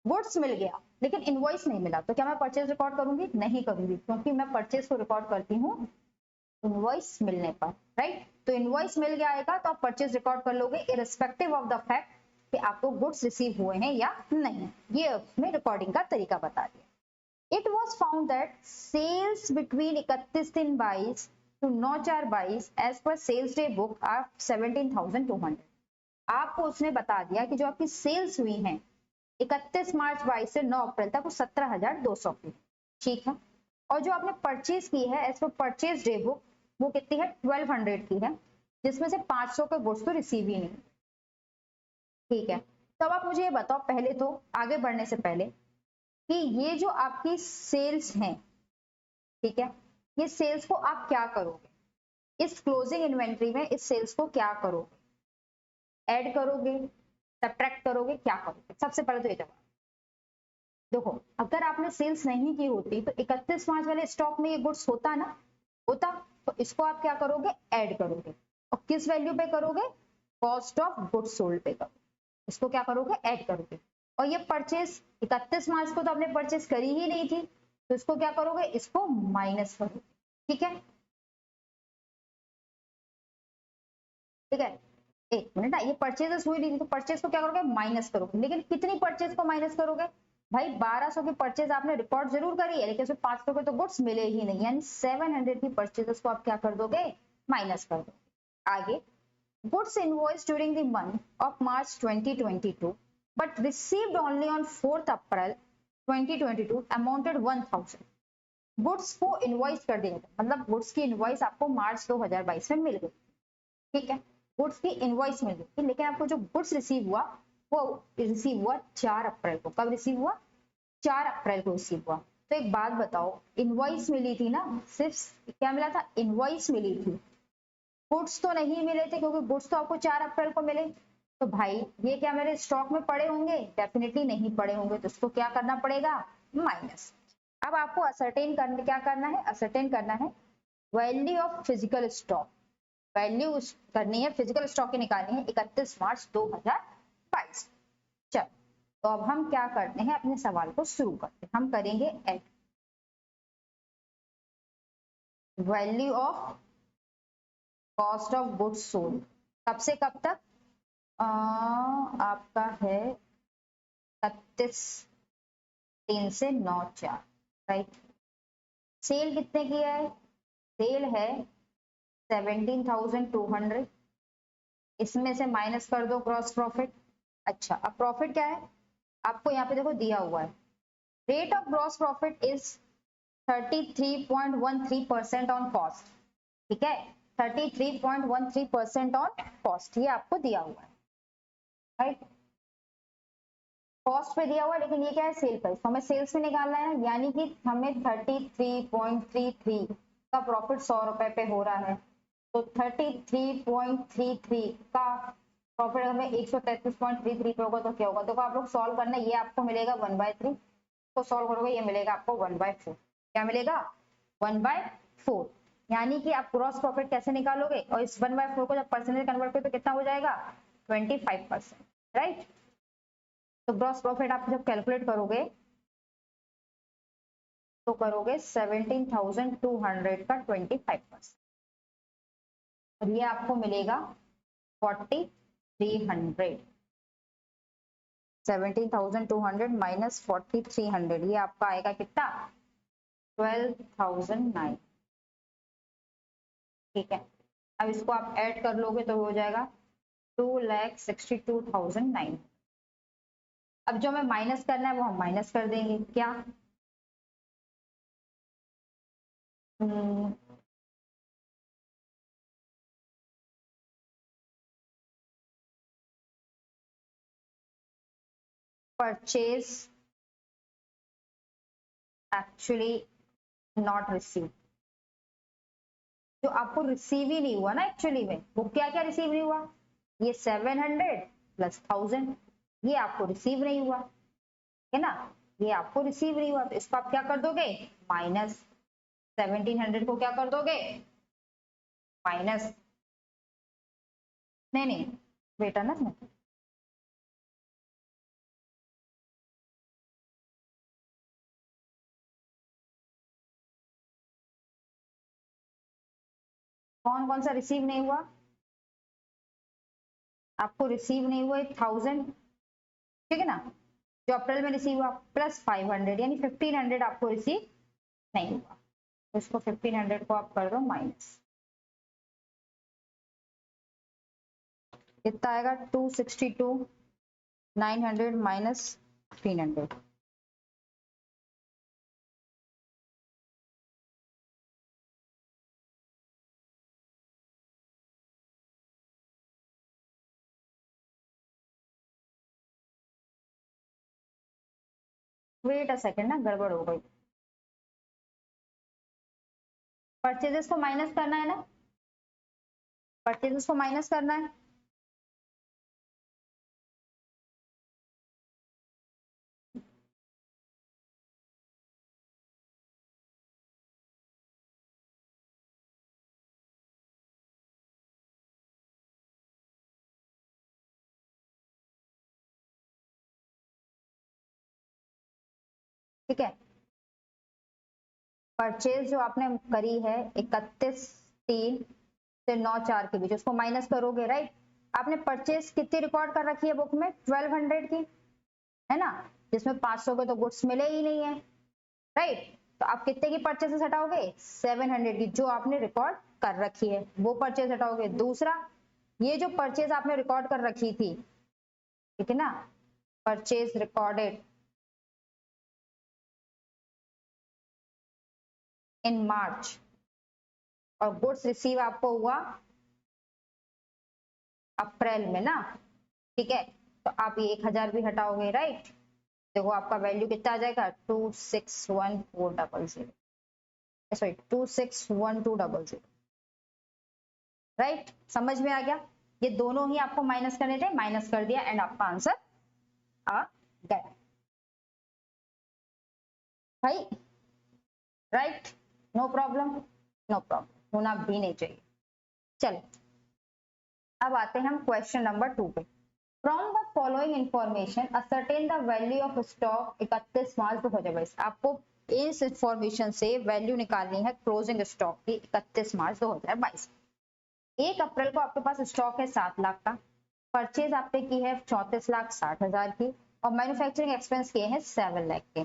गुड्स मिल गया लेकिन इनवॉइस नहीं मिला तो क्या मैं परचेज रिकॉर्ड करूंगी, नहीं करूंगी, क्योंकि मैं परचेज को रिकॉर्ड करती हूँ इनवॉइस मिलने पर, राइट। तो इनवॉइस मिल गया आएगा तो आप परचेज रिकॉर्ड कर लोगे इररिस्पेक्टिव ऑफ द फैक्ट कि आपको गुड्स रिसीव हुए हैं या नहीं, ये उसमें रिकॉर्डिंग का तरीका बता दिया। It was found that sales between 31/22 to 9/4/22 as per sales day book are 17,200। आपको उसने बता दिया कि जो आपकी सेल्स हुई हैं 31 मार्च 22 से 9 अप्रैल तक वो 17,200 की, ठीक है। और जो आपने परचेज की है as per purchase day book वो कितनी है 1200 की है, जिसमें से 500 के गुड्स तो रिसीव ही नहीं, ठीक है। तो अब आप मुझे ये बताओ, पहले तो आगे बढ़ने से पहले कि ये जो आपकी सेल्स हैं, ठीक है, ये सेल्स को आप क्या करोगे, इस क्लोजिंग इन्वेंट्री में इस सेल्स को क्या करोगे, ऐड करोगे, सब्ट्रैक्ट करोगे, क्या करोगे। सबसे पहले तो ये जवाब देखो, अगर आपने सेल्स नहीं की होती तो 31 मार्च वाले स्टॉक में ये गुड्स होता ना, होता, तो इसको आप क्या करोगे ऐड करोगे, और किस वैल्यू पे करोगे, कॉस्ट ऑफ गुड्स सोल्ड पे करोगे, इसको क्या करोगे ऐड करोगे। और ये परचेज 31 मार्च को तो आपने परचेज करी ही नहीं थी तो इसको क्या करोगे, इसको माइनस करोगे, ठीक है, ठीक है। एक मिनट ना, ये परचेजेस हुई नहीं थी तो परचेज को क्या करोगे माइनस करोगे, लेकिन कितनी परचेज को माइनस करोगे भाई, 1200 की परचेज आपने रिकॉर्ड जरूर करी है लेकिन उसमें 500 के तो गुड्स मिले ही नहीं, यानी 700 की परचेजेस को आप क्या कर दोगे माइनस कर दोगे। आगे Goods invoiced during the month of March 2022 but received only on 4th April 2022 amounted 1000. Goods को इनवॉइस कर दिया था, मतलब गुड्स की इनवॉइस आपको मार्च 2022 में मिल गई, ठीक है, गुड्स की इनवॉइस मिल गई, लेकिन आपको जो गुड्स रिसीव हुआ वो रिसीव हुआ 4 अप्रैल को। कब रिसीव हुआ? 4 अप्रैल को रिसीव हुआ। तो एक बात बताओ, इनवॉइस मिली थी ना, सिर्फ क्या मिला था? इनवॉइस मिली थी, गुड्स तो नहीं मिले थे, क्योंकि गुड्स तो आपको 4 अप्रैल को मिले। तो भाई ये क्या मेरे स्टॉक में पड़े होंगे? डेफिनेटली नहीं पड़े होंगे, तो इसको क्या करना पड़ेगा? माइनस। अब आपको असरटेन करने क्या करना है? असरटेन करना है value of physical stock, value करनी है फिजिकल स्टॉक की, निकालनी है 31 मार्च 2022। चल, तो अब हम क्या करते हैं, अपने सवाल को शुरू करते हैं। हम करेंगे add value of cost of goods sold, कब से कब तक? आपका है 31/3 से 9/4, राइट। सेल कितने की है? सेल है 17,200, इसमें से माइनस कर दो ग्रॉस प्रॉफिट। अच्छा, अब प्रॉफिट क्या है आपको यहाँ पे देखो दिया हुआ है, rate of gross profit is 33.13% on cost, ठीक है, 33.13% ऑन कॉस्ट, ये आपको दिया हुआ है, राइट। कॉस्ट पे दिया हुआ है, लेकिन ये क्या है? सेल प्राइस, तो हमें सेल्स में निकालना है, यानी कि हमें 33.33 का प्रॉफिट 100 रुपए पे हो रहा है, तो 33.33 का प्रॉफिट हमें 133.33 पे होगा, तो क्या होगा? देखो आप लोग सॉल्व करना, ये आपको मिलेगा 1/3, तो सॉल्व करोगे ये मिलेगा आपको 1/4। क्या मिलेगा? 1/4। यानी कि आप ग्रॉस प्रॉफिट कैसे निकालोगे, और इस 1/4 को जब परसेंटेज कन्वर्ट करोगे तो कितना हो जाएगा? 25%, राइट। तो ग्रॉस प्रॉफिट आप जब कैलकुलेट करोगे तो करोगे 17,200 का 25%, और ये आपको मिलेगा 4,300। 17,200 माइनस 4,300, ये आपका आएगा कितना? 12,009, ठीक है। अब इसको आप ऐड कर लोगे तो हो जाएगा 2,62,009। अब जो हमें माइनस करना है वो हम माइनस कर देंगे, क्या? परचेज एक्चुअली नॉट रिसीव, जो आपको रिसीव ही नहीं हुआ ना एक्चुअली में, वो क्या क्या रिसीव नहीं हुआ? ये 700 प्लस 1000, ये आपको रिसीव नहीं हुआ है ना, ये आपको रिसीव नहीं हुआ, तो इसको आप क्या कर दोगे? माइनस 1700 को क्या कर दोगे? माइनस, नहीं नहीं बेटा ना, कौन कौन सा रिसीव नहीं हुआ? आपको रिसीव नहीं हुआ 1000, ठीक है ना, जो अप्रैल में रिसीव हुआ, प्लस 500, यानी 1500 आपको रिसीव नहीं हुआ, तो इसको 1500 को आप कर दो माइनस, कितना आएगा? 262,900 माइनस 300, वेट अ सेकेंड ना, गड़बड़ हो गई। परचेजेस को माइनस करना है ना, परचेजेस को माइनस करना है, ठीक है। परचेज जो आपने करी है 31/3 से 9/4 के बीच, उसको माइनस करोगे, राइट। आपने परचेज कितनी रिकॉर्ड कर रखी है बुक में? 1200 की, है ना, जिसमें 500 के तो गुड्स मिले ही नहीं है, राइट। तो आप कितने की परचेसेस हटाओगे? 700 की, जो आपने रिकॉर्ड कर रखी है वो परचेज हटाओगे। दूसरा ये जो परचेज आपने रिकॉर्ड कर रखी थी, ठीक है ना, परचेज रिकॉर्डेड इन मार्च और गुड्स रिसीव आपको हुआ अप्रैल में ना, ठीक है, तो आप ये 1000 भी हटाओगे, राइट। देखो आपका वैल्यू कितना आ जाएगा, 261400, सॉरी 261200, राइट। समझ में आ गया, ये दोनों ही आपको माइनस करने थे, माइनस कर दिया एंड आपका आंसर आ गया भाई, right. No problem, no problem, होना भी नहीं चाहिए। चलो अब आते हैं हम क्वेश्चन नंबर 2 पे। From the following information ascertain the value of stock 31 March 2022। आपको इस इंफॉर्मेशन से वैल्यू निकालनी है क्लोजिंग स्टॉक की 31 मार्च 2022। 1 अप्रैल को आपके पास स्टॉक है 7 लाख का, परचेज आपने की है 34,60,000 की और मैन्युफैक्चरिंग एक्सपेंस किए हैं 7 लाख के।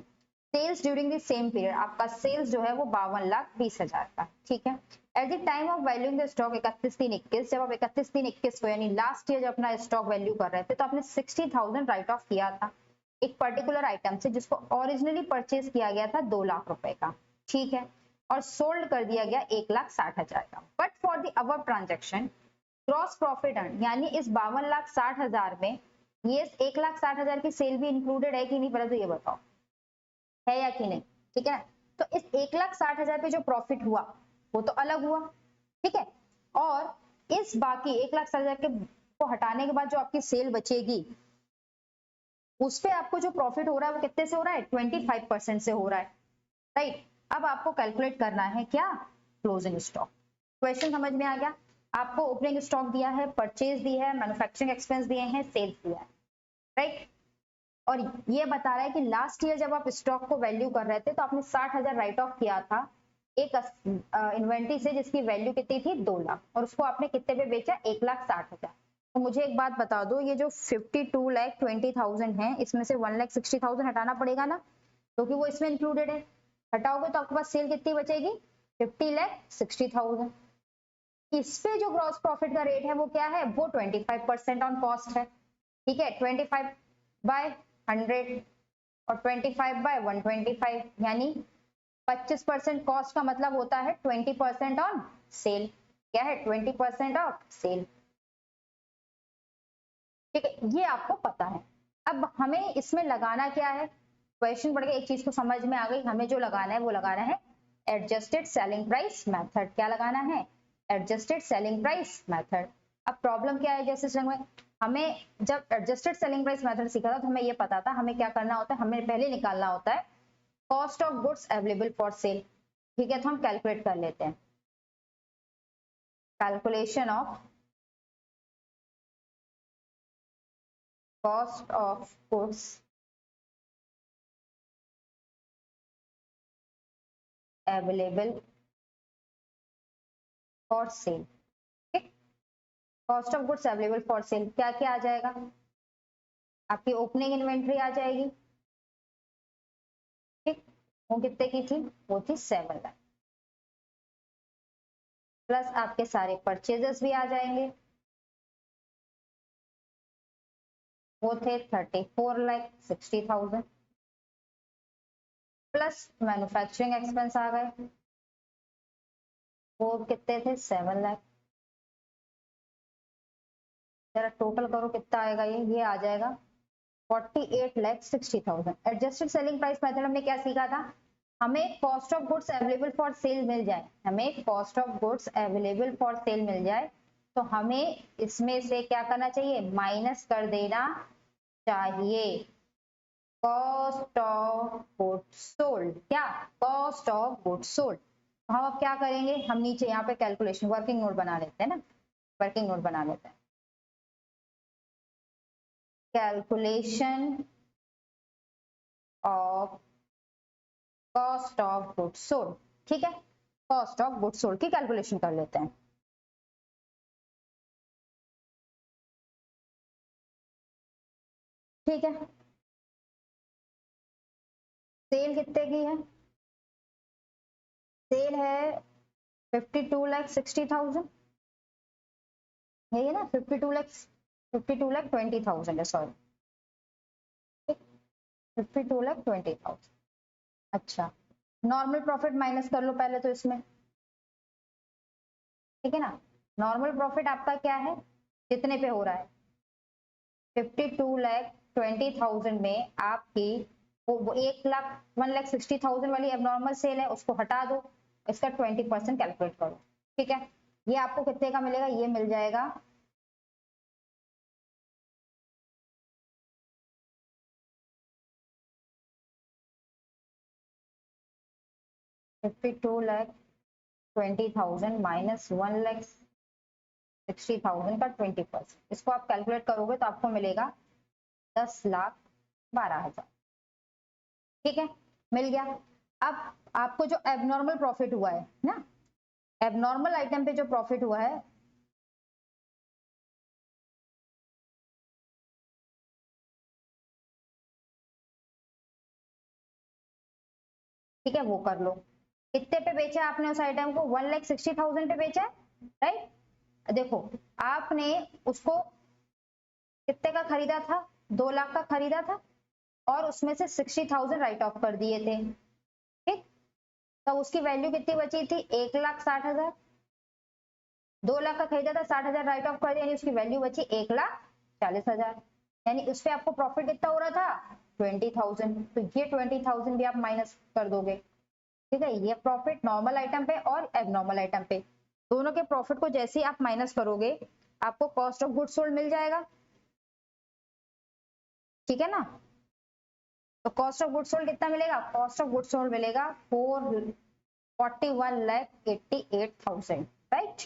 Sales during the same period, आपका सेल्स जो है वो 52,20,000 का, ठीक है। At the time of valuing the stock 31/3/21, जब आप 31/3/21 को यानी लास्ट ईयर जब अपना स्टॉक वैल्यू कर रहे थे तो आपने 60,000 राइट ऑफ किया था एक पर्टिकुलर आइटम से जिसको ओरिजिनली परचेज किया गया था 2 लाख रुपए का, ठीक है, और सोल्ड कर दिया गया 1,60,000 का। But for the above transaction gross profit earn, यानी इस 52,60,000 में ये 1,60,000 की सेल भी इंक्लूडेड है कि नहीं, पहले तो ये बताओ है या कि नहीं, ठीक है। तो इस 1,60,000 पे जो प्रॉफिट हुआ वो तो अलग हुआ, ठीक है, और इस बाकी 1,60,000 के को हटाने के बाद जो आपकी सेल बचेगी उस पे आपको जो प्रॉफिट हो रहा है वो कितने से हो रहा है, 25% से हो रहा है, राइट। अब आपको कैलकुलेट करना है क्या, क्लोजिंग स्टॉक। क्वेश्चन समझ में आ गया, आपको ओपनिंग स्टॉक दिया है, परचेज दी है, मैन्युफैक्चरिंग एक्सपेंस दिए हैं, सेल्स दिया है, राइट। और ये बता रहा है कि लास्ट ईयर जब आप स्टॉक को वैल्यू कर रहे थे तो आपने 60,000 राइट ऑफ किया था एक इन्वेंट्री से जिसकी वैल्यू कितनी थी 2 लाख और उसको आपने कितने पे बेचा 1,60,000। तो मुझे एक बात बता दो, ये जो 52,20,000 है इसमें से 1,60,000 हटाना पड़ेगा ना, क्योंकि वो इसमें इंक्लूडेड है। हटाओगे तो आपके पास सेल कितनी बचेगी, 50,60,000। इस पे जो ग्रॉस प्रॉफिट का रेट है वो क्या है, वो 25% ऑन कॉस्ट है, ठीक है, 25/100 और 25/125 यानी 25% कॉस्ट का मतलब होता है 20% ऑन सेल। क्या है, 20% ऑफ सेल, ठीक है, ये आपको पता है। अब हमें इसमें लगाना क्या है, क्वेश्चन पढ़ के एक चीज को समझ में आ गई, हमें जो लगाना है वो लगाना है एडजस्टेड सेलिंग प्राइस मेथड। क्या लगाना है, एडजस्टेड सेलिंग प्राइस मेथड। अब प्रॉब्लम क्या है, जैसे हमें जब एडजस्टेड सेलिंग प्राइस मेथड सीखा था तो हमें ये पता था हमें क्या करना होता है, हमें पहले निकालना होता है cost of goods available for cell, ठीक है। तो हम कैलकुलेट कर लेते हैं, calculation of cost of goods available for cell. Cost of goods available for cell क्या क्या आ जाएगा, आपकी ओपनिंग इन्वेंट्री आ जाएगी, ठीक, वो कितने की थी, वो थी 7 लाख, प्लस आपके सारे परचेजेस भी आ जाएंगे, वो थे 34,60,000, प्लस मैन्युफैक्चरिंग एक्सपेंस आ गए, वो कितने थे 7 लाख। जरा टोटल करो कितना आएगा, ये आ जाएगा 48,60,000। एडजस्टेड सेलिंग प्राइस मेथड हमने क्या सीखा था, हमें cost of goods available for sale मिल जाए, हमें cost of goods available for sale मिल जाए तो हमें इसमें से क्या करना चाहिए, माइनस कर देना चाहिए कॉस्ट ऑफ गुड्स सोल्ड। क्या, कॉस्ट ऑफ गुड्स सोल्ड। हम अब क्या करेंगे, हम नीचे यहाँ पे कैलकुलेशन वर्किंग नोट बना लेते हैं ना, वर्किंग नोट बना लेते हैं, calculation of cost of goods sold, ठीक है, कॉस्ट ऑफ गुड्स सोल्ड की कैलकुलेशन कर लेते हैं। ठीक है, सेल कितने की है, सेल है 52,60,000, यही है ना 52,20,000 है, सॉरी 52,20,000। अच्छा, नॉर्मल प्रॉफिट माइनस कर लो पहले तो इसमें, ठीक है ना। नॉर्मल प्रॉफिट आपका क्या है, कितने पे हो रहा है, 52,20,000 में आपकी वो 1,60,000 वाली एबनॉर्मल सेल है, उसको हटा दो, इसका 20% कैलकुलेट करो, ठीक है। ये आपको कितने का मिलेगा, ये मिल जाएगा 52,20,000 माइनस 1,60,000 का 20%, इसको आप कैलकुलेट करोगे तो आपको मिलेगा 10,12,000, ठीक है, मिल गया। अब आपको जो एबनॉर्मल प्रॉफिट हुआ है ना, एबनॉर्मल आइटम पे जो प्रॉफिट हुआ है, ठीक है, वो कर लो। कितने पे बेचा आपने उस आइटम को, 1,60,000 पे बेचा है, राइट। देखो आपने उसको कितने का खरीदा था, 2 लाख का खरीदा था, और उसमें से 60,000 राइट ऑफ कर दिए थे, ठीक। तो उसकी वैल्यू कितनी बची थी, 1,60,000। 2 लाख का खरीदा था, 60,000 राइट ऑफ कर दिया, यानी उसकी वैल्यू बची 1,40,000, यानी उस पर आपको प्रॉफिट कितना हो रहा था, 20,000। तो ये 20,000 भी आप माइनस कर दोगे, ठीक है। ये प्रॉफिट नॉर्मल आइटम पे और एबनॉर्मल आइटम पे, दोनों के प्रॉफिट को जैसे ही आप माइनस करोगे आपको कॉस्ट ऑफ गुड्स सोल्ड मिल जाएगा, ठीक है ना। तो कॉस्ट ऑफ गुड्स सोल्ड कितना मिलेगा, कॉस्ट ऑफ गुड्स सोल्ड मिलेगा 41,88,000, राइट।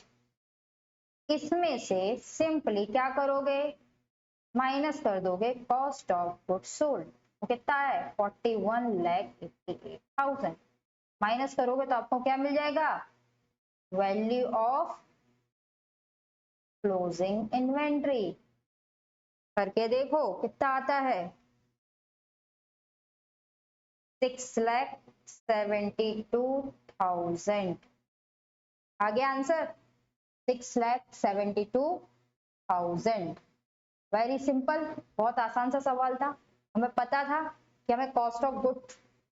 इसमें से सिंपली क्या करोगे, माइनस कर दोगे कॉस्ट ऑफ गुड्स सोल्ड, वो कितना है 41,88,000, माइनस करोगे तो आपको क्या मिल जाएगा, वैल्यू ऑफ क्लोजिंग इन्वेंट्री, करके देखो कितना आता है, 6,72,000, आ गया आंसर 6,72,000। वेरी सिंपल, बहुत आसान सा सवाल था, हमें पता था कि हमें cost of good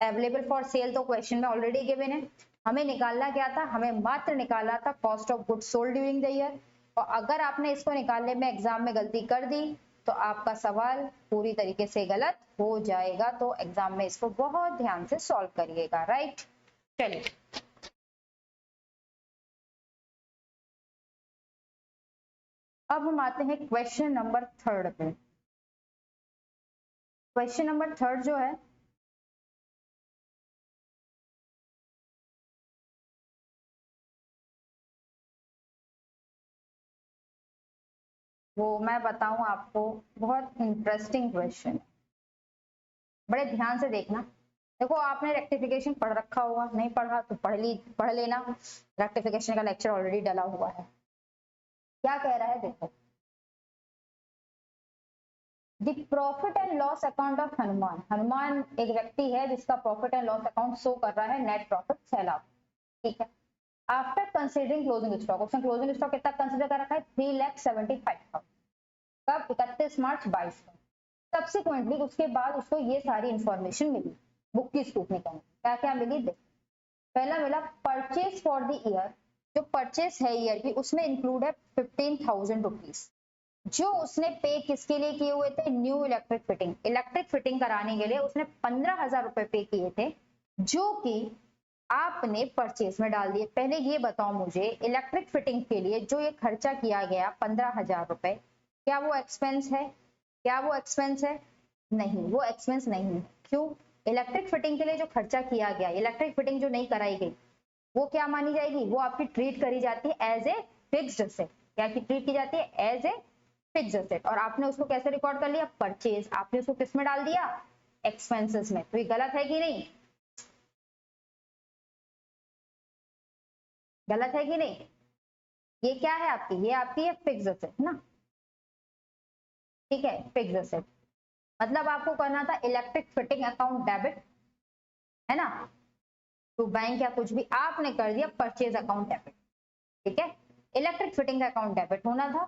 available for sale तो क्वेश्चन में ऑलरेडी गिवन है, हमें निकालना क्या था, हमें मात्र निकालना था cost of good sold during the year. और अगर आपने इसको निकालने में एग्जाम में गलती कर दी तो आपका सवाल पूरी तरीके से गलत हो जाएगा, तो एग्जाम में इसको बहुत ध्यान से सॉल्व करिएगा, राइट। चलिए अब हम आते हैं क्वेश्चन नंबर 3 पे। क्वेश्चन नंबर 3 जो है वो मैं बताऊं आपको, बहुत इंटरेस्टिंग क्वेश्चन है, बड़े ध्यान से देखना। देखो आपने रेक्टिफिकेशन पढ़ रखा होगा, नहीं पढ़ा तो पढ़ लेना, रेक्टिफिकेशन का लेक्चर ऑलरेडी डला हुआ है। क्या कह रहा है देखो, the profit and loss account of Hanuman, Hanuman एक व्यक्ति है जिसका profit and loss account show कर रहा है नेट प्रॉफिट 6 लाख, ठीक है। आफ्टर कंसिडरिंग क्लोजिंग स्टॉक, उसने क्लोजिंग स्टॉक कितना कंसिडर कर रखा है, 3,75,000, कब, 31 मार्च 22 को। सब्सिक्वेंटली उसके बाद उसको ये सारी इंफॉर्मेशन मिली, बुक की स्क्रूटनी करने, क्या क्या मिली देख। पहला मिला परचेज फॉर द ईयर, जो परचेज है ईयर की उसमें इंक्लूड है 15,000 रुपीज, जो उसने पे किसके लिए किए हुए थे, new electric fitting, electric fitting कराने के लिए उसने 15,000 रुपए पे किए थे, जो कि आपने परचेज में डाल दिए। पहले ये बताओ मुझे, इलेक्ट्रिक फिटिंग के लिए जो ये खर्चा किया गया 15,000 रुपए, क्या वो एक्सपेंस है, क्या वो एक्सपेंस है, नहीं वो एक्सपेंस नहीं है। क्यों, इलेक्ट्रिक फिटिंग के लिए जो खर्चा किया गया, इलेक्ट्रिक फिटिंग जो नहीं कराई गई वो क्या मानी जाएगी, वो आपकी ट्रीट करी जाती है एज ए फिक्स्ड एसेट, क्या की ट्रीट की जाती है एज ए फिक्स्ड एसेट, और आपने उसको कैसे रिकॉर्ड कर लिया, परचेज, आपने उसको किस में डाल दिया, एक्सपेंसेस में। तो ये गलत है कि नहीं, गलत है कि नहीं, ये क्या है आपकी, ये आपकी है फिक्स्ड एसेट ना, ठीक है, फिक्स्ड एसेट। मतलब आपको करना था इलेक्ट्रिक फिटिंग अकाउंट डेबिट, है ना, तो बैंक या कुछ भी आपने कर दिया परचेज अकाउंट डेबिट, ठीक है। इलेक्ट्रिक फिटिंग का अकाउंट डेबिट होना था,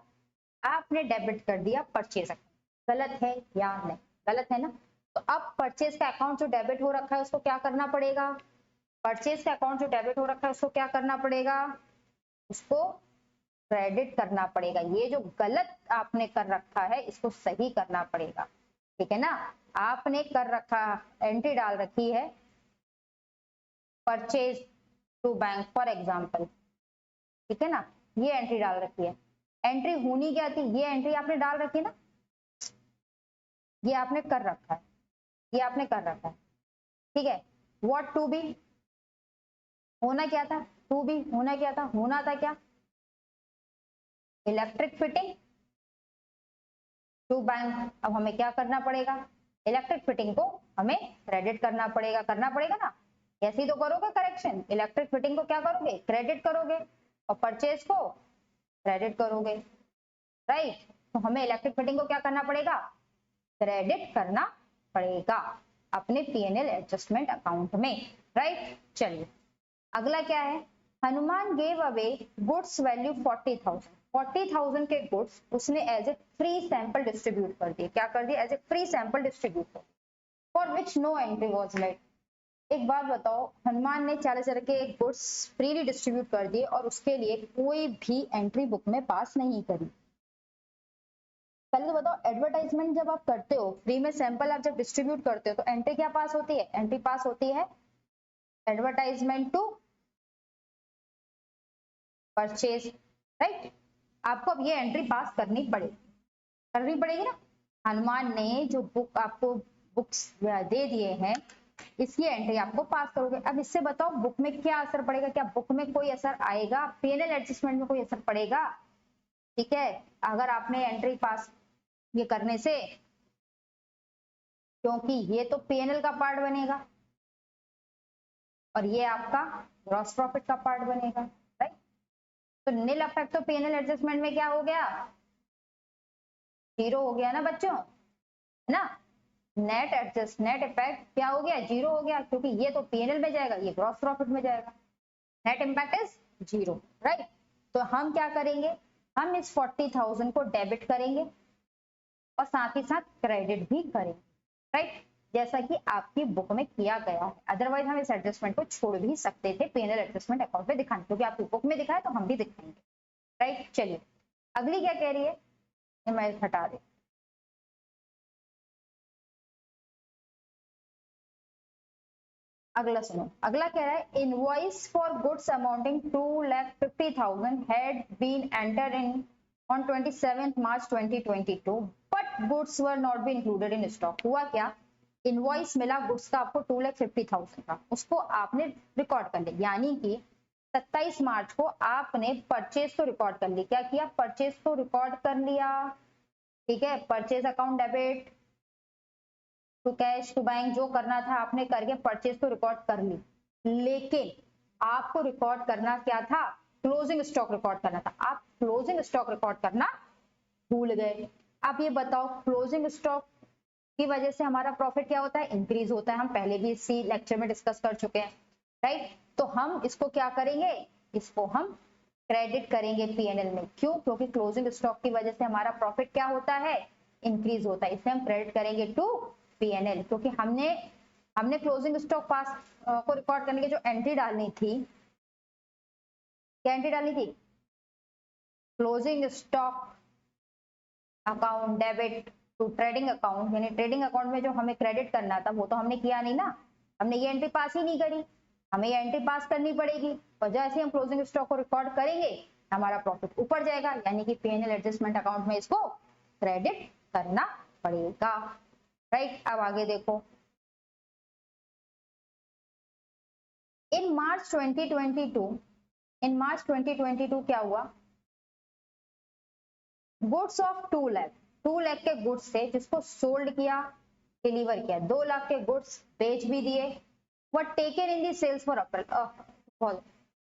आपने डेबिट कर दिया परचेज अकाउंट, गलत है या नहीं? गलत है ना। तो अब परचेज का अकाउंट जो डेबिट हो रखा है उसको क्या करना पड़ेगा? परचेज का अकाउंट जो डेबिट हो रखा है उसको क्या करना पड़ेगा? उसको क्रेडिट करना पड़ेगा। ये जो गलत आपने कर रखा है इसको सही करना पड़ेगा, ठीक है ना। आपने कर रखा, एंट्री डाल रखी है purchase to bank for example, ठीक है ना, ये एंट्री डाल रखी है। एंट्री होनी क्या थी? ये एंट्री आपने डाल रखी है ना, ये आपने कर रखा है, ये आपने कर रखा है, ठीक है। व्हाट टू बी, होना क्या था? टू बी होना क्या था? होना था क्या? Electric fitting to bank. अब हमें क्या करना पड़ेगा? इलेक्ट्रिक फिटिंग को हमें क्रेडिट करना पड़ेगा, करना पड़ेगा ना। ऐसे ही तो करोगे करेक्शन, इलेक्ट्रिक फिटिंग को क्या करोगे? क्रेडिट करोगे, और परचेज को क्रेडिट करोगे, राइट। तो हमें इलेक्ट्रिक फिटिंग को क्या करना पड़ेगा? क्रेडिट करना पड़ेगा अपने पीएनएल एडजस्टमेंट अकाउंट में, राइट। चलिए अगला क्या है? Hanuman gave away goods value 40,000। 40,000 के गुड्स उसने as a free sample distribute कर दिए। क्या कर दिए? As a free sample distribute, for which no entry was made. एक बात बताओ, हनुमान ने 40,000 के गुड्स फ्रीली डिस्ट्रीब्यूट कर दिए और उसके लिए कोई भी एंट्री बुक में पास नहीं करी। पहले तो बताओ, एडवर्टाइजमेंट जब आप करते हो, फ्री में सैंपल आप जब डिस्ट्रीब्यूट करते हो तो एंट्री क्या पास होती है? एंट्री पास होती है एडवर्टाइजमेंट टू परचेज, राइट। आपको अब ये एंट्री पास करनी पड़ेगी ना। हनुमान ने जो बुक आपको बुक्स दे दिए हैं, इसकी एंट्री आपको पास करोगे। अब इससे बताओ बुक में क्या असर पड़ेगा? क्या बुक में कोई असर आएगा? पीएनएल एडजस्टमेंट में कोई असर पड़ेगा? ठीक है, अगर आपने एंट्री पास ये करने से, क्योंकि ये तो पीएनएल का पार्ट बनेगा और ये आपका ग्रॉस प्रॉफिट का पार्ट बनेगा, राइट। तो नील इफेक्ट तो पीएनएल एडजस्टमेंट में क्या हो गया? जीरो हो गया ना बच्चों, है ना। नेट इफेक्ट क्या हो गया? जीरो हो गया, क्योंकि ये तो पीएनएल में जाएगा, ये ग्रॉस प्रॉफिट में जाएगा। Net impact is zero, right. तो हम क्या करेंगे? हम इस 40,000 को डेबिट करेंगे और साथ ही साथ क्रेडिट भी करेंगे, राइट, जैसा कि आपकी बुक में किया गया है। अदरवाइज हम इस एडजस्टमेंट को छोड़ भी सकते थे पीएनएल एडजस्टमेंट अकाउंट में दिखाने, क्योंकि आपकी बुक में दिखा है तो हम भी दिखाएंगे, राइट। चलिए अगली क्या कह रही है, मैं हटा दे। अगला सुनो, अगला कह रहा है invoice for goods amounting 2,50,000 had been entered in on 27 March 2022 but goods were not be included in stock. हुआ क्या? इनवॉइस मिला गुड्स का आपको 2,50,000 का, उसको आपने रिकॉर्ड कर लिया, यानी कि 27 मार्च को आपने परचेज तो रिकॉर्ड कर ली। क्या किया? परचेज तो रिकॉर्ड कर लिया, ठीक है। Purchase account debit to cash to bank जो करना था आपने करके परचेज तो रिकॉर्ड कर ली, लेकिन आपको रिकॉर्ड करना क्या था? क्लोजिंग स्टॉक रिकॉर्ड करना था। आप क्लोजिंग स्टॉक रिकॉर्ड करना भूल गए। आप ये बताओ, क्लोजिंग स्टॉक की वजह से हमारा प्रॉफिट क्या होता है? इंक्रीज होता है। हम पहले भी इसी लेक्चर में डिस्कस कर चुके हैं, राइट। तो हम इसको क्या करेंगे? इसको हम क्रेडिट करेंगे पीएनएल में। क्यों? क्योंकि क्लोजिंग स्टॉक की वजह से हमारा प्रॉफिट क्या होता है? इंक्रीज होता है, इसलिए हम क्रेडिट करेंगे टू पीएनएल। क्योंकि हमने क्लोजिंग स्टॉक पास को रिकॉर्ड करने की जो एंट्री डालनी थी, क्या एंट्री डालनी थी? Closing stock account debit to trading account, यानी ट्रेडिंग अकाउंट में जो हमें क्रेडिट करना था वो तो हमने किया नहीं ना, हमने ये एंट्री पास ही नहीं करी। हमें ये एंट्री पास करनी पड़ेगी, और जैसे हम क्लोजिंग स्टॉक को रिकॉर्ड करेंगे हमारा प्रॉफिट ऊपर जाएगा, यानी कि पीएनएल एडजस्टमेंट अकाउंट में इसको क्रेडिट करना पड़ेगा, राइट। अब आगे देखो, इन मार्च 2022 क्या हुआ? गुड्स ऑफ 2 लाख, 2 लाख के गुड्स से जिसको सोल्ड किया, डिलीवर किया, 2 लाख के गुड्स बेच भी दिए, what taken in the sales for April.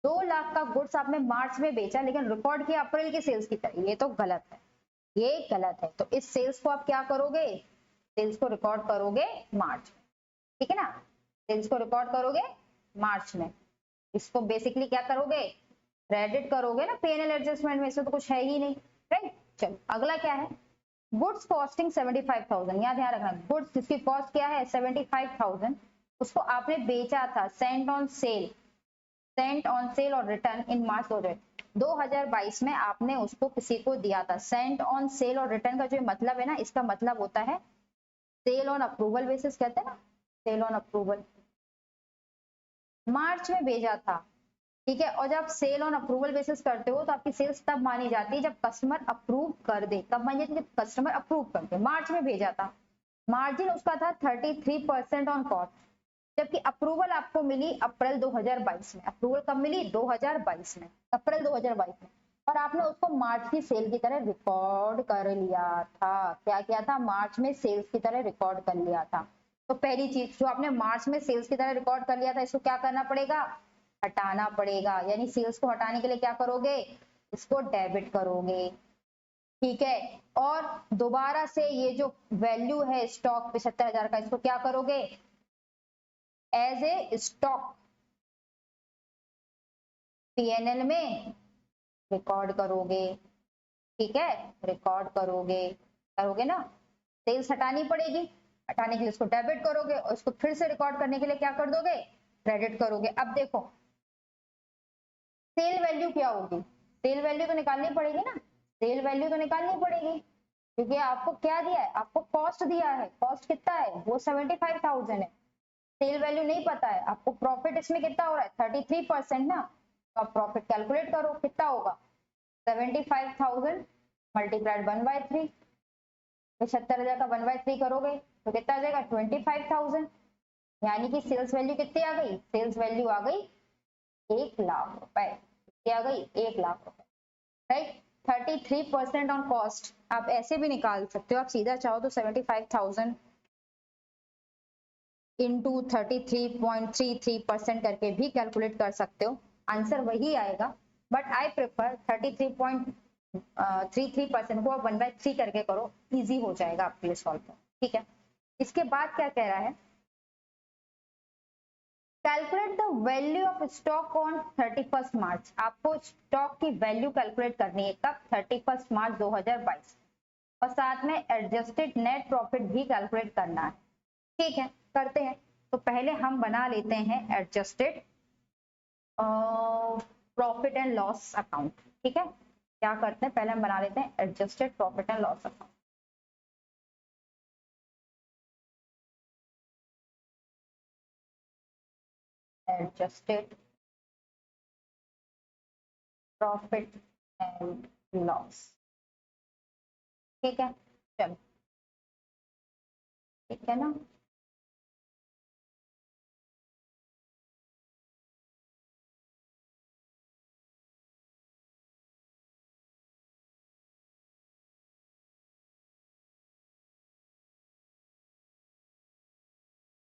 2 lakh का गुड्स आपने मार्च में बेचा लेकिन रिकॉर्ड किया अप्रैल की सेल्स की तरह, ये तो गलत है, ये गलत है। तो इस सेल्स को आप क्या करोगे? सेल्स को रिकॉर्ड करोगे मार्च, ठीक है ना, सेल्स को रिकॉर्ड करोगे मार्च में। इसको बेसिकली क्या करोगे? क्रेडिट करोगे ना पीएनएल एडजस्टमेंट में, इसमें तो कुछ है ही नहीं, राइट। चलो अगला क्या है, गुड्स कॉस्टिंग 75,000, यहाँ ध्यान रखना गुड्स जिसकी कॉस्ट क्या है 75,000, उसको आपने बेचा था, सेंट ऑन सेल और रिटर्न इन मार्च 2022 में आपने उसको किसी को दिया था। सेंट ऑन सेल और रिटर्न का जो मतलब है ना, इसका मतलब होता है सेल ऑन अप्रूवल बेसिस, कहते हैं ना सेल ऑन अप्रूवल। मार्च में भेजा था, ठीक है, और जब सेल ऑन अप्रूवल बेसिस करते हो तो आपकी सेल्स तब मानी जाती है जब कस्टमर अप्रूव कर दे। कब मानी जाती है? जब कस्टमर अप्रूव कर दे। मार्च में भेजा था, मार्जिन उसका था 33% ऑन कॉस्ट, जबकि अप्रूवल आपको मिली अप्रैल 2022 में। अप्रूवल कब मिली? 2022 में, अप्रैल 2022 में, और आपने उसको मार्च की सेल की तरह रिकॉर्ड कर लिया था। क्या किया था? मार्च में सेल्स की तरह रिकॉर्ड कर लिया था। तो पहली चीज जो आपने मार्च में सेल्स की तरह रिकॉर्ड कर लिया था, इसको क्या करना पड़ेगा? हटाना पड़ेगा। यानी सेल्स को हटाने के लिए क्या करोगे? इसको डेबिट करोगे, ठीक है। और दोबारा से ये जो वैल्यू है स्टॉक 75,000 का, इसको क्या करोगे? एज ए स्टॉक पीएनएल में रिकॉर्ड करोगे, ठीक है, रिकॉर्ड करोगे ना। सेल्स हटानी पड़ेगी, हटाने के लिए इसको डेबिट करोगे और इसको फिर से रिकॉर्ड करने के लिए क्या कर दोगे? क्रेडिट करोगे। अब देखो सेल वैल्यू क्या होगी? सेल वैल्यू तो निकालनी पड़ेगी ना, सेल वैल्यू तो निकालनी पड़ेगी, क्योंकि आपको क्या दिया है? आपको कॉस्ट दिया है। कॉस्ट कितना है? वो 75,000 है। सेल वैल्यू नहीं पता है आपको। प्रॉफिट इसमें कितना हो रहा है? 33% ना। तो आप प्रॉफिट कैलकुलेट करो, कितना होगा? 75,000 मल्टीप्लाइड 1/3, 75,000 का 1/3 करोगे तो कितना आ जाएगा? 25,000। यानी कि सेल्स वैल्यू कितनी आ गई? सेल्स वैल्यू आ गई 1,00,000 रुपए। क्या आ गई? 1,00,000 रुपए, राइट। 33% ऑन कॉस्ट आप ऐसे भी निकाल सकते हो, आप सीधा चाहो तो 75,000 इंटू 33.33% करके भी कैलकुलेट कर सकते हो, आंसर वही आएगा। बट आई प्रेफर 33.33% को 1/3 करके करो, इजी हो जाएगा आपके लिए सॉल्व करना, ठीक है। इसके बाद क्या कह रहा है? Calculate the value of stock on 31 मार्च। आपको स्टॉक की वैल्यू कैलकुलेट करनी है कब? 31 मार्च 2022, और साथ में एडजस्टेड नेट प्रॉफिट भी कैलकुलेट करना है, ठीक है। करते हैं। तो पहले हम बना लेते हैं adjusted profit and loss account, ठीक है। क्या करते हैं? पहले हम बना लेते हैं adjusted profit and loss account. Adjusted profit and loss, ठीक है। चलो, ठीक है ना।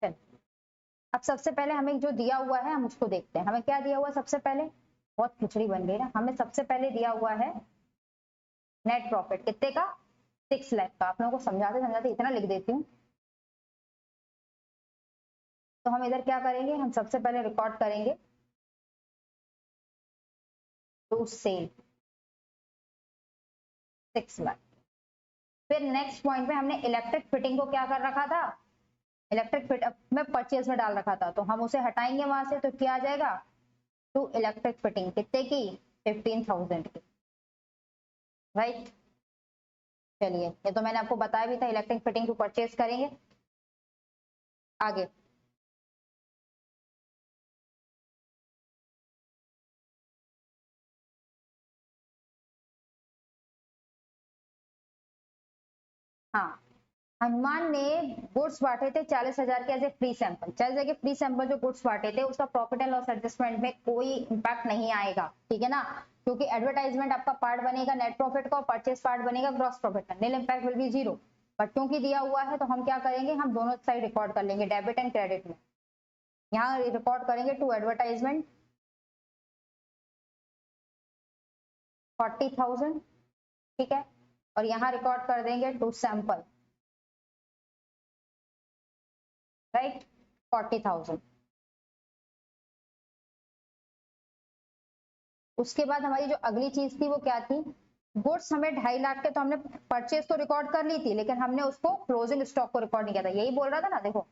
चलो, अब सबसे पहले हमें जो दिया हुआ है हम उसको देखते हैं। हमें क्या दिया हुआ है सबसे पहले? बहुत खिचड़ी बन गई ना। हमें सबसे पहले दिया हुआ है नेट प्रॉफिट, कितने का? 6 लाख का। आप लोगों को समझाते समझाते इतना लिख देती हूँ। तो हम इधर क्या करेंगे? हम सबसे पहले रिकॉर्ड करेंगे टू सेल 6 लाख। फिर नेक्स्ट पॉइंट पे हमने इलेक्ट्रिक फिटिंग को क्या कर रखा था? इलेक्ट्रिक फिट में परचेज में डाल रखा था, तो हम उसे हटाएंगे वहां से, तो क्या आ जाएगा? टू इलेक्ट्रिक फिटिंग कितने की? 15,000 की, राइट। चलिए, ये तो मैंने आपको बताया भी था, इलेक्ट्रिक फिटिंग को परचेज करेंगे। आगे हाँ, हनुमान ने गुड्स बांटे थे 40,000 के एज ए फ्री सैंपल। 40,000 के फ्री सैंपल जो गुड्स बांटे थे उसका प्रॉफिट एंड लॉस एडजस्टमेंट में कोई इंपैक्ट नहीं आएगा, ठीक है ना, क्योंकि एडवर्टाइजमेंट आपका पार्ट बनेगा नेट प्रॉफिट का और परचेज पार्ट बनेगा ग्रॉस प्रॉफिट का। नील इंपैक्ट विल बी 0। बट क्योंकि दिया हुआ है तो हम क्या करेंगे? हम दोनों साइड रिकॉर्ड कर लेंगे, डेबिट एंड क्रेडिट में। यहाँ रिकॉर्ड करेंगे टू एडवर्टाइजमेंट 40,000, ठीक है, और यहाँ रिकॉर्ड कर देंगे टू सैंपल, राइट, 40,000। उसके बाद हमारी जो अगली चीज थी वो क्या थी? गुड्स हमें 2.5 लाख के, तो हमने परचेज तो रिकॉर्ड कर ली थी, लेकिन हमने उसको क्लोजिंग स्टॉक को रिकॉर्ड नहीं किया था। यही बोल रहा था ना, देखो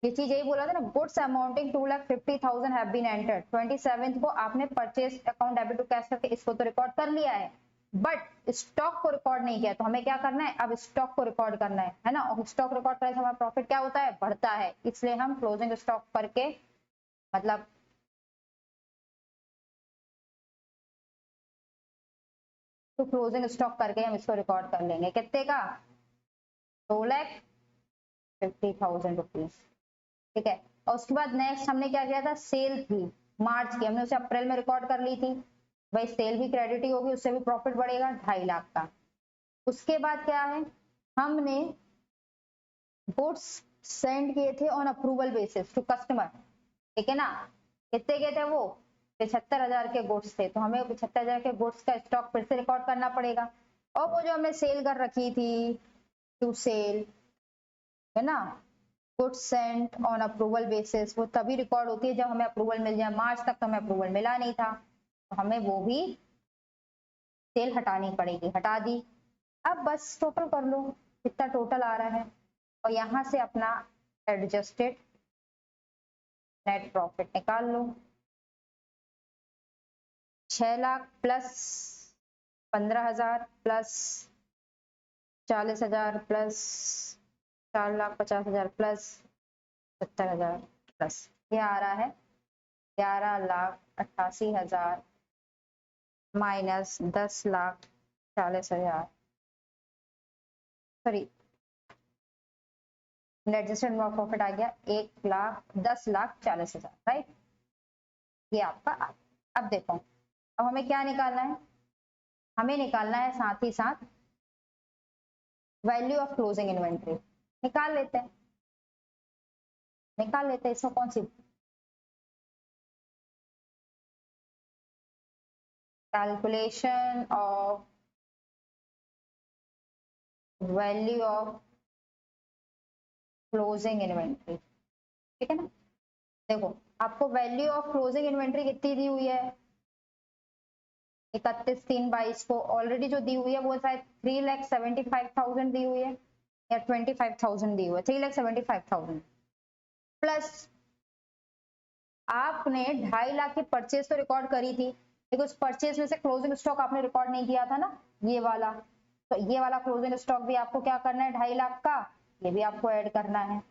ये चीज यही बोला था ना, goods amounting 2,50,000 have been entered. 27 को आपने purchase account debit to cash करके इसको तो रिकॉर्ड कर लिया है, बट स्टॉक को रिकॉर्ड नहीं किया। तो हमें क्या करना है, अब स्टॉक को रिकॉर्ड करना है ना। और स्टॉक रिकॉर्ड करने से हमारा प्रॉफिट क्या होता है, बढ़ता है। इसलिए हम क्लोजिंग स्टॉक करके, मतलब तो क्लोजिंग स्टॉक करके हम इसको रिकॉर्ड कर लेंगे। कितने का, 2,50,000 रुपीज। ठीक है, और उसके बाद नेक्स्ट हमने क्या किया था, सेल थी मार्च की, हमने उसे अप्रैल में रिकॉर्ड कर ली थी। भाई सेल भी क्रेडिट ही होगी, उससे भी प्रॉफिट बढ़ेगा 2.5 लाख का। उसके बाद क्या है, हमने गुड्स सेंड किए थे on approval basis to customer. ठीक है ना, कितने के थे वो, 75,000 के गुड्स थे। तो हमें 75,000 के गुड्स का स्टॉक फिर से रिकॉर्ड करना पड़ेगा। और वो जो हमने सेल कर रखी थी टू सेल, है ना, goods Saint on approval basis, वो तभी रिकॉर्ड होती है जब हमें अप्रूवल मिल जाए। मार्च तक तो हमें अप्रूवल मिला नहीं था, तो हमें वो भी सेल हटानी पड़ेगी, हटा दी। अब बस टोटल कर लो कितना टोटल आ रहा है, और यहां से अपना एडजस्टेड नेट प्रॉफिट निकाल लो। 6 lakh plus 15,000 plus 40,000 plus 4,50,000 plus 70,000 plus ये आ रहा है 11,88,000 minus 10,40,000, sorry adjusted net profit आ गया 1,10,40,000, राइट। ये आपका अब देखो, अब हमें क्या निकालना है, हमें निकालना है साथ ही साथ वैल्यू ऑफ क्लोजिंग इन्वेंट्री। निकाल लेते हैं, इसमें कौन सी, calculation of value of closing inventory. ठीक है ना, देखो आपको वैल्यू ऑफ क्लोजिंग इन्वेंट्री कितनी दी हुई है, 31/3/22 को ऑलरेडी जो दी हुई है वो शायद 3,75,000 दी हुई है, या 25,000 दी हुई है, 3,75,000 प्लस आपने 2.5 लाख की परचेज तो रिकॉर्ड करी थी, लेकिन उस परचेज में से क्लोजिंग स्टॉक आपने रिकॉर्ड नहीं किया था ना, ये वाला। तो ये वाला क्लोजिंग स्टॉक भी आपको क्या करना है, 2.5 लाख का, ये भी आपको ऐड करना है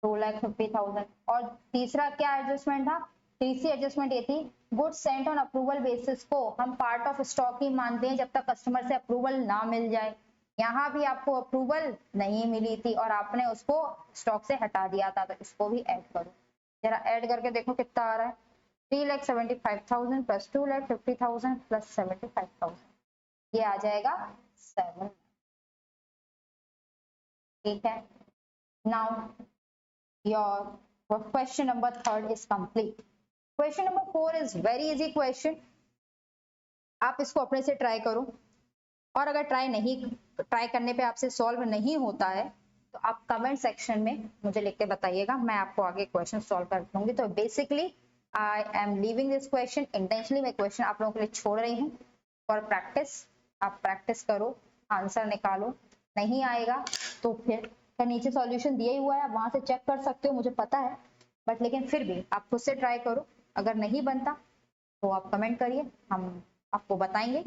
2,50,000। और तीसरा क्या एडजस्टमेंट था, तीसरी एडजस्टमेंट ये थी, goods Saint on approval basis को हम पार्ट ऑफ स्टॉक ही मानते हैं जब तक कस्टमर से अप्रूवल ना मिल जाए। यहाँ भी आपको अप्रूवल नहीं मिली थी और आपने उसको स्टॉक से हटा दिया था, तो इसको भी ऐड करो। जरा ऐड करके देखो कितना आ रहा है, 3,75,000 प्लस 2,50,000 प्लस 75,000, ये आ जाएगा 7। ठीक है, now your question number 3 is complete. Question number 4 is very easy question. आप इसको अपने से ट्राई करो, और अगर ट्राई करने पे आपसे सॉल्व नहीं होता है तो आप कमेंट सेक्शन में मुझे लिख के बताइएगा, मैं आपको आगे क्वेश्चन सॉल्व कर दूंगी। तो basically I am leaving this question intentionally, मैं क्वेश्चन आप लोगों के लिए छोड़ रही हूँ फॉर प्रैक्टिस। आप प्रैक्टिस करो, आंसर निकालो, नहीं आएगा तो फिर नीचे सॉल्यूशन दिया ही हुआ है, आप वहां से चेक कर सकते हो, मुझे पता है, बट लेकिन फिर भी आप खुद से ट्राई करो। अगर नहीं बनता तो आप कमेंट करिए, हम आपको बताएंगे।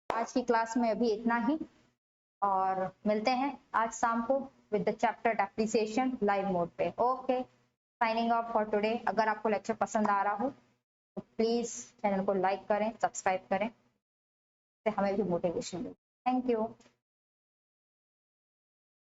आज की क्लास में अभी इतना ही, और मिलते हैं आज शाम को with the chapter depreciation live mode पे। Okay, signing off for today. अगर आपको लेक्चर पसंद आ रहा हो तो प्लीज चैनल को लाइक करें, सब्सक्राइब करें, इससे हमें भी मोटिवेशन मिले। Thank you.